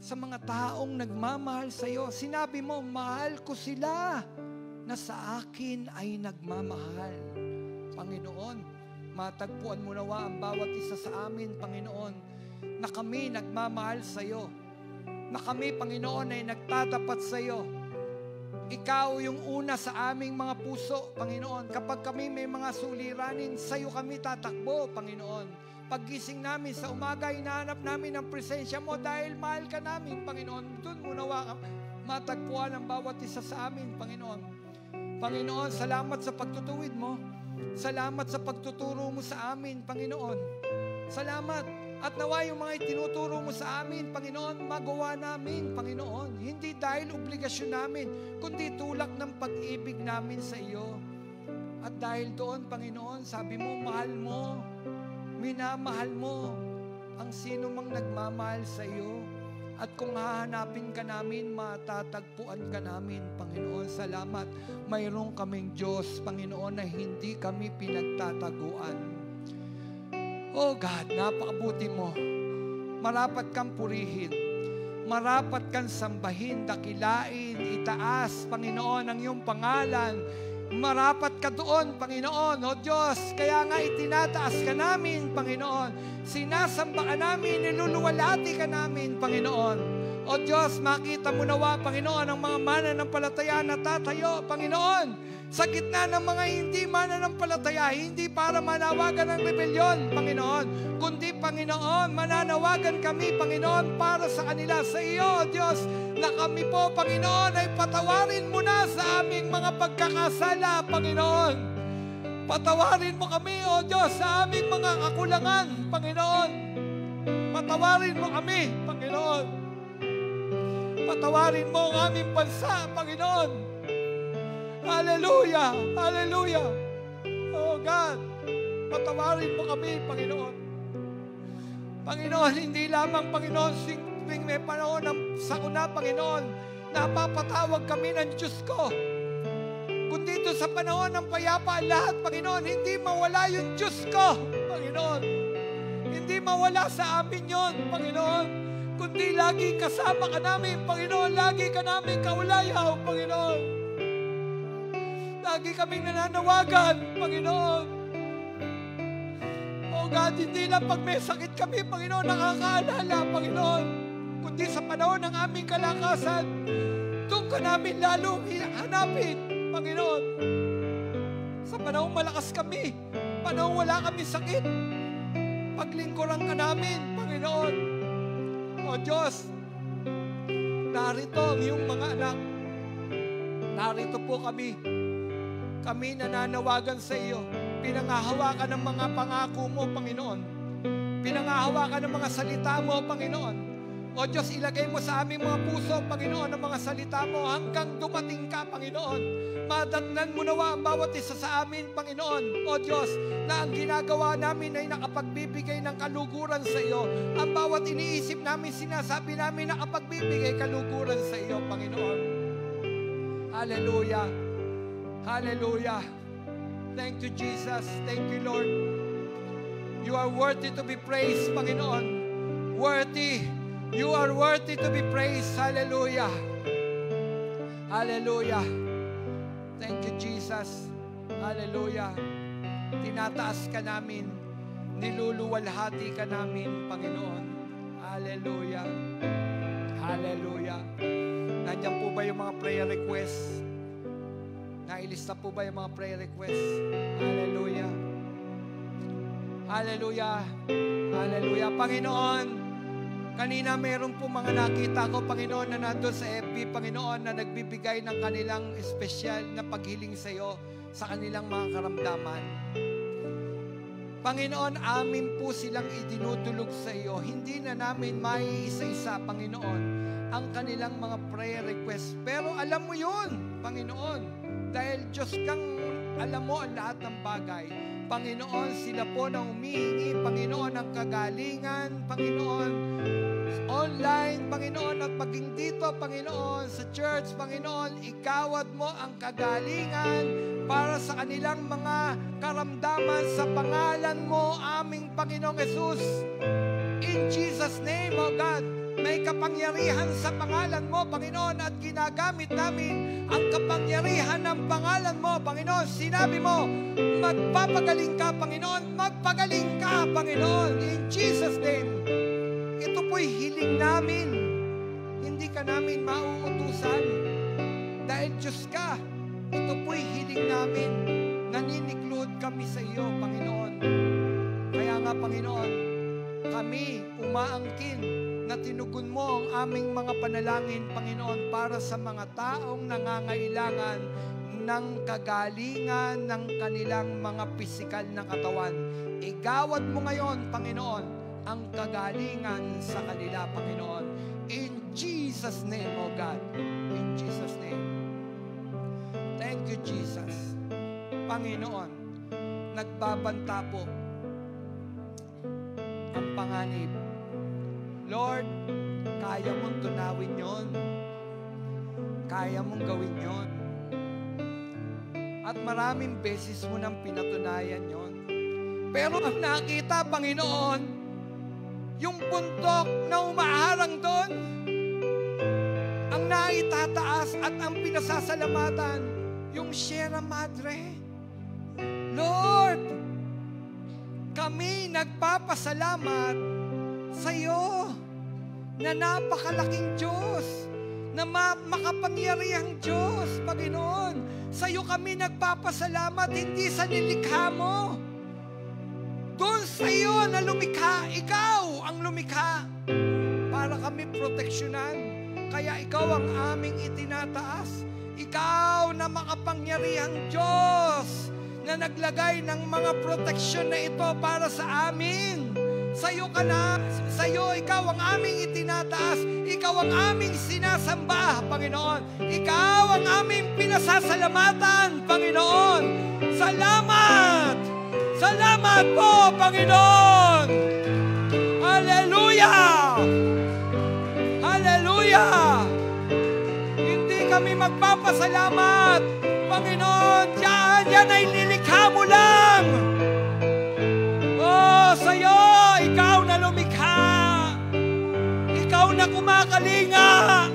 sa mga taong nagmamahal sa iyo. Sinabi mo, mahal ko sila na sa akin ay nagmamahal. Panginoon, matagpuan mo nawa ang bawat isa sa amin, Panginoon, na kami nagmamahal sa iyo. Na kami, Panginoon, ay nagtatapat sa iyo. Ikaw yung una sa aming mga puso, Panginoon. Kapag kami may mga suliranin, sa iyo kami tatakbo, Panginoon. Paggising namin sa umaga, hinahanap namin ang presensya mo dahil mahal ka namin, Panginoon. Doon mo nawa matagpuan ang bawat isa sa amin, Panginoon. Panginoon, salamat sa pagtutuwid mo. Salamat sa pagtuturo mo sa amin, Panginoon. Salamat. At nawa yung mga itinuturo mo sa amin, Panginoon, magawa namin, Panginoon. Hindi dahil obligasyon namin, kundi tulak ng pag-ibig namin sa iyo. At dahil doon, Panginoon, sabi mo, mahal mo. Minamahal mo ang sino mang nagmamahal sa iyo. At kung hahanapin ka namin, matatagpuan ka namin, Panginoon. Salamat. Mayroon kaming Diyos, Panginoon, na hindi kami pinagtataguan. Oh God, napakabuti mo. Marapat kang purihin. Marapat kang sambahin, dakilain, itaas, Panginoon, ang iyong pangalan. Marapat ka doon, Panginoon, O Diyos. Kaya nga itinataas ka namin, Panginoon. Sinasamba ka namin, niluluwalhati ka namin, Panginoon. O Diyos, makita mo nawa, Panginoon, ang mga mananampalataya na tatayo, Panginoon. Sa gitna ng mga hindi mananampalataya, hindi para manawagan ng rebelyon, Panginoon. Kundi, Panginoon, mananawagan kami, Panginoon, para sa kanila, sa iyo, O Diyos, na kami po, Panginoon, ay patawarin mo na sa aming mga pagkakasala, Panginoon. Patawarin mo kami, O Diyos, sa aming mga kakulangan, Panginoon. Patawarin mo kami, Panginoon. patawarin mo ang aming bansa, Panginoon. Hallelujah! Hallelujah! Oh God, patawarin mo kami, Panginoon. Panginoon, hindi lamang, Panginoon, tuwing may panahon ng sakuna, Panginoon, napapatawag kami ng Diyos ko. Kundi ito sa panahon ng payapaan lahat, Panginoon, hindi mawala yung Diyos ko, Panginoon. Hindi mawala sa amin yon, Panginoon. Kundi lagi kasama ka namin, Panginoon. Lagi ka namin kaulayaw, Panginoon. Lagi kaming nananawagan, Panginoon. Oh God, hindi lang pag may sakit kami, Panginoon, nakakaalala, Panginoon. Kundi sa panahon ng aming kalakasan, doon ka namin lalong hanapin, Panginoon. Sa panahon malakas kami, panahon wala kami sakit, paglingkuran ka namin, Panginoon. O Diyos, narito ang iyong mga anak. Narito po kami. Kami nananawagan sa iyo. Pinangahawakan ng mga pangako mo, Panginoon. Pinangahawakan ng mga salita mo, Panginoon. O Diyos, ilagay mo sa aming mga puso, Panginoon, ang mga salita mo hanggang dumating ka, Panginoon. Madatnan mo nawa ang bawat isa sa amin, Panginoon. O Diyos, na ang ginagawa namin ay nakapagbibigay ng kaluguran sa iyo. Ang bawat iniisip namin, sinasabi namin, nakapagbibigay kaluguran sa iyo, Panginoon. Hallelujah. Hallelujah. Thank you, Jesus. Thank you, Lord. You are worthy to be praised, Panginoon. Worthy. You are worthy to be praised. Hallelujah. Hallelujah. Thank you, Jesus. Hallelujah. Tinataas ka namin. Niluluwalhati ka namin, Panginoon. Hallelujah. Hallelujah. Nandiyan po ba yung mga prayer requests? Nailista po ba yung mga prayer requests? Hallelujah. Hallelujah. Hallelujah. Panginoon, kanina meron po mga nakita ko, Panginoon, na nandun sa FB, Panginoon, na nagbibigay ng kanilang espesyal na paghiling sa iyo sa kanilang mga karamdaman. Panginoon, amin po silang idinudulog sa iyo. Hindi na namin maiisa-isa, Panginoon, ang kanilang mga prayer requests. Pero alam mo yun, Panginoon, dahil Diyos kang alam mo ang lahat ng bagay. Panginoon, sila po na humihingi, Panginoon, ng kagalingan, Panginoon, online, Panginoon, at maging dito, Panginoon, sa church, Panginoon, ikawad mo ang kagalingan para sa kanilang mga karamdaman sa pangalan mo, aming Panginoong Jesus. In Jesus' name, O God, may kapangyarihan sa pangalan mo, Panginoon, at ginagamit namin ang kapangyarihan ng pangalan mo, Panginoon. Sinabi mo, magpapagaling ka, Panginoon. Magpagaling ka, Panginoon. In Jesus' name. Ito po'y hiling namin. Hindi ka namin mauutusan. Dahil Diyos ka, ito po'y hiling namin. Naniniklod kami sa iyo, Panginoon. Kaya nga, Panginoon, kami umaangkin na tinugon mo ang aming mga panalangin, Panginoon, para sa mga taong nangangailangan ng kagalingan ng kanilang mga pisikal na katawan. Igawad mo ngayon, Panginoon, ang kagalingan sa kanila, Panginoon. In Jesus' name, O God. In Jesus' name. Thank you, Jesus. Panginoon, nagbabanta po ang panganib. Lord, kaya mong tunawin yon. Kaya mong gawin yon. At maraming beses mo nang pinatunayan yon. Pero ang nakita, Panginoon, yung bundok na umaharang doon, ang naitataas at ang pinasasalamatan, yung Sierra Madre. Lord, kami nagpapasalamat sa iyo na napakalaking Diyos, na makapangyarihang Diyos, Panginoon. Sa iyo kami nagpapasalamat, hindi sa nilikha mo. Doon sa iyo na lumikha, ikaw ang lumikha para kami proteksyonan. Kaya ikaw ang aming itinataas. Ikaw na makapangyarihang Diyos na naglagay ng mga proteksyon na ito para sa amin. Sa iyo ka na, sa iyo ikaw ang aming itinataas. Ikaw Ikaw ang aming sinasamba, Panginoon. Ikaw ang aming pinasasalamatan, Panginoon. Salamat! Salamat po, Panginoon! Hallelujah! Hallelujah! Hindi kami magpapasalamat, Panginoon. Yan ay nilikha mo lang. Oh, sa'yo, ikaw na lumikha. Ikaw na kumakalinga.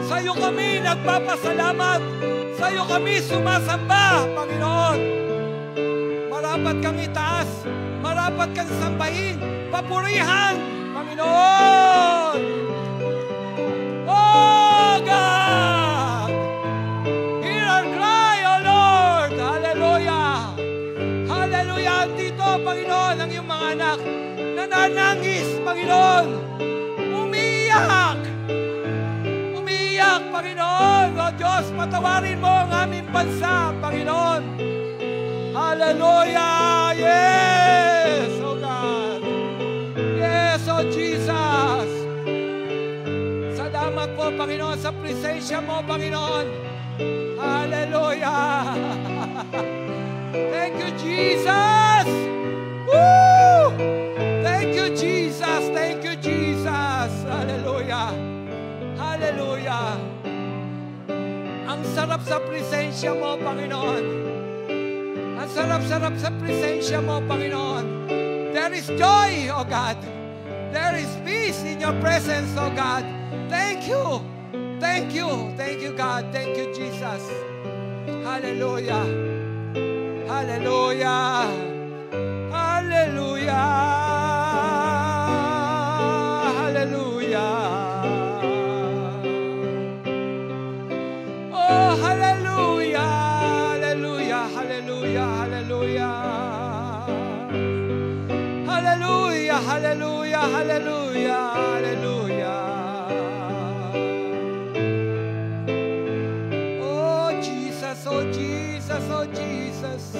Sa'yo kami nagpapasalamat. Sa'yo kami sumasamba, Panginoon. Marapat kang itaas. Marapat kang sambahin. Papurihan, Panginoon. Oh, God. Hear our cry, oh Lord. Hallelujah. Hallelujah. Dito, Panginoon, ang iyong mga anak. Nananangis, Panginoon. Umiyak. Umiyak, Panginoon. O Diyos, patawarin mo ang aming bansa, Panginoon. Hallelujah. Yes, oh God. Yes, oh Jesus. Salamat po, Panginoon, sa presensya mo, Panginoon. Hallelujah. Thank you, Jesus. Woo! Thank you, Jesus. Thank you, Jesus. Hallelujah. Hallelujah. Ang sarap sa presensya mo, Panginoon. Ang sarap-sarap sa presensya mo, Panginoon. There is joy, oh God. There is peace in your presence, oh God. Thank you. Thank you. Thank you, God. Thank you, Jesus. Hallelujah. Hallelujah. Hallelujah. Hallelujah. Oh, hallelujah. Hallelujah. Hallelujah. Hallelujah. Hallelujah. Hallelujah. Hallelujah. Hallelujah. Oh, Jesus. Oh, Jesus. Oh, Jesus.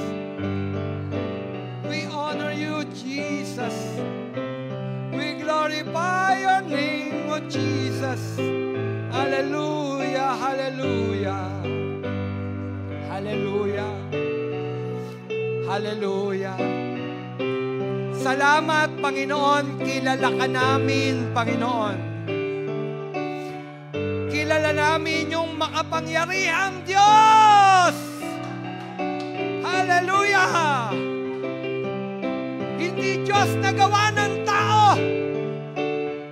We honor you, Jesus. We glorify your name, oh Jesus. Hallelujah, hallelujah. Hallelujah. Hallelujah. Salamat, Panginoon. Kilala ka namin, Panginoon. Kilala namin yung makapangyarihang Diyos. Hallelujah. Hindi Diyos na gawa ng tao,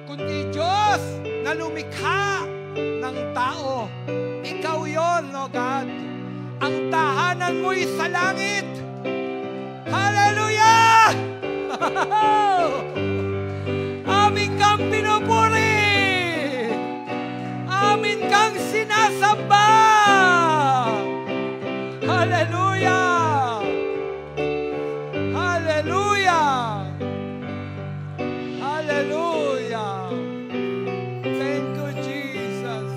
kundi Diyos na lumikha ng tao. Ikaw yon, oh God. Ang tahanan mo'y sa langit. Hallelujah! Amin kang pinupuri. Amin kang sinasamba. Hallelujah! Hallelujah! Hallelujah! Thank you, Jesus.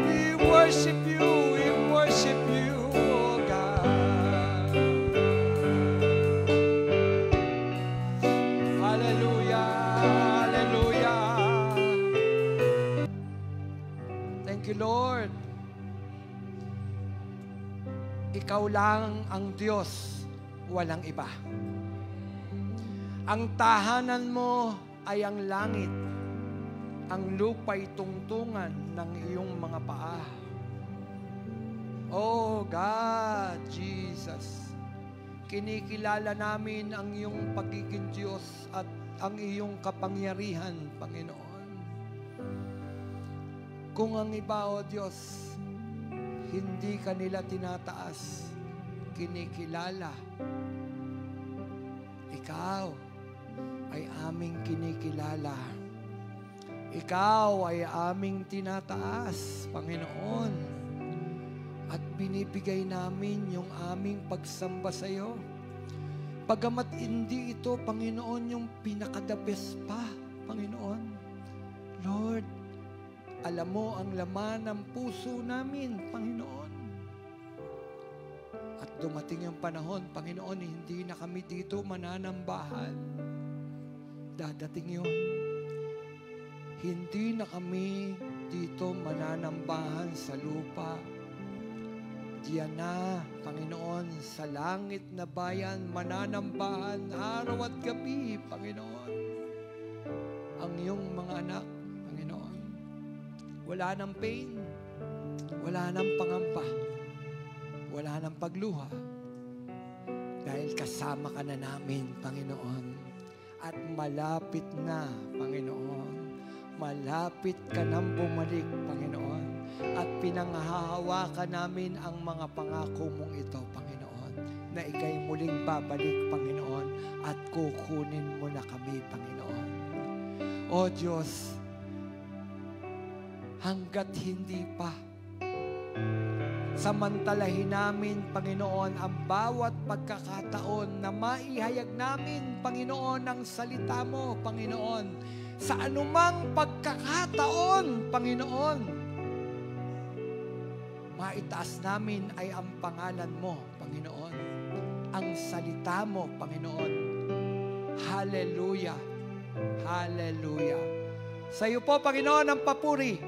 We worship you, oh God. Hallelujah! Hallelujah! Thank you, Lord. Ikaw lang ang Diyos, walang iba. Ang tahanan mo ay ang langit, ang lupa'y tungtungan ng iyong mga paa. Oh God, Jesus, kinikilala namin ang iyong pagiging Diyos at ang iyong kapangyarihan, Panginoon. Kung ang iba, O Diyos, hindi ka nila tinataas, kinikilala. Ikaw ay aming kinikilala. Ikaw ay aming tinataas, Panginoon. At binibigay namin yung aming pagsamba sa iyo. Pagamat hindi ito, Panginoon, yung pinaka-the best pa, Panginoon. Lord, Alam mo ang laman ng puso namin, Panginoon. At dumating yung panahon, Panginoon, hindi na kami dito mananambahan. Dadating yun. Hindi na kami dito mananambahan sa lupa. Diyan na, Panginoon, sa langit na bayan, mananambahan araw at gabi, Panginoon. Ang iyong mga anak, Panginoon. Wala nang pain, wala nang pangamba, wala nang pagluha. Dahil kasama ka na namin, Panginoon. At malapit na, Panginoon. Malapit ka nang bumalik, Panginoon. At pinanghahawakan namin ang mga pangako mong ito, Panginoon. Na ika'y muling babalik, Panginoon. At kukunin mo na kami, Panginoon. O Diyos, hanggat hindi pa, samantalahin namin, Panginoon, ang bawat pagkakataon na maihayag namin, Panginoon, ang salita mo, Panginoon. Sa anumang pagkakataon, Panginoon, maitaas namin ay ang pangalan mo, Panginoon. Ang salita mo, Panginoon. Hallelujah. Hallelujah. Sa iyo po, Panginoon, ang papuri.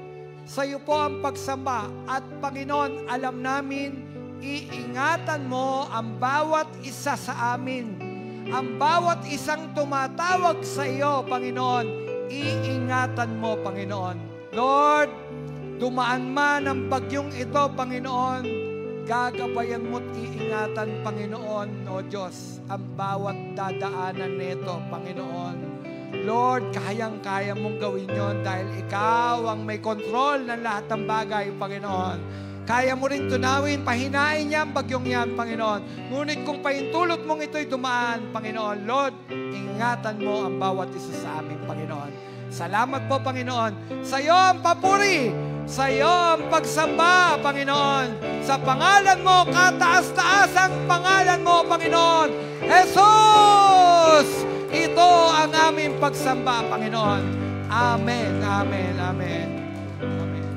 Sa iyo po ang pagsamba. At Panginoon, alam namin, iingatan mo ang bawat isa sa amin. Ang bawat isang tumatawag sa iyo, Panginoon, iingatan mo, Panginoon. Lord, dumaan man ang bagyong ito, Panginoon, gagabayan mo't iingatan, Panginoon, o Diyos, ang bawat dadaanan nito, Panginoon. Lord, kayang-kaya mong gawin yon dahil ikaw ang may kontrol ng lahat ng bagay, Panginoon. Kaya mo rin tunawin, pahinain niya ang bagyong yan, Panginoon. Ngunit kung pahintulot mong ito'y dumaan, Panginoon, Lord, ingatan mo ang bawat isa sa amin, Panginoon. Salamat po, Panginoon. Sa iyo ang papuri, sa iyo ang pagsamba, Panginoon. Sa pangalan mo, kataas-taas ang pangalan mo, Panginoon. Jesus! Ito ang aming pagsamba, Panginoon. Amen, amen, amen. Amen.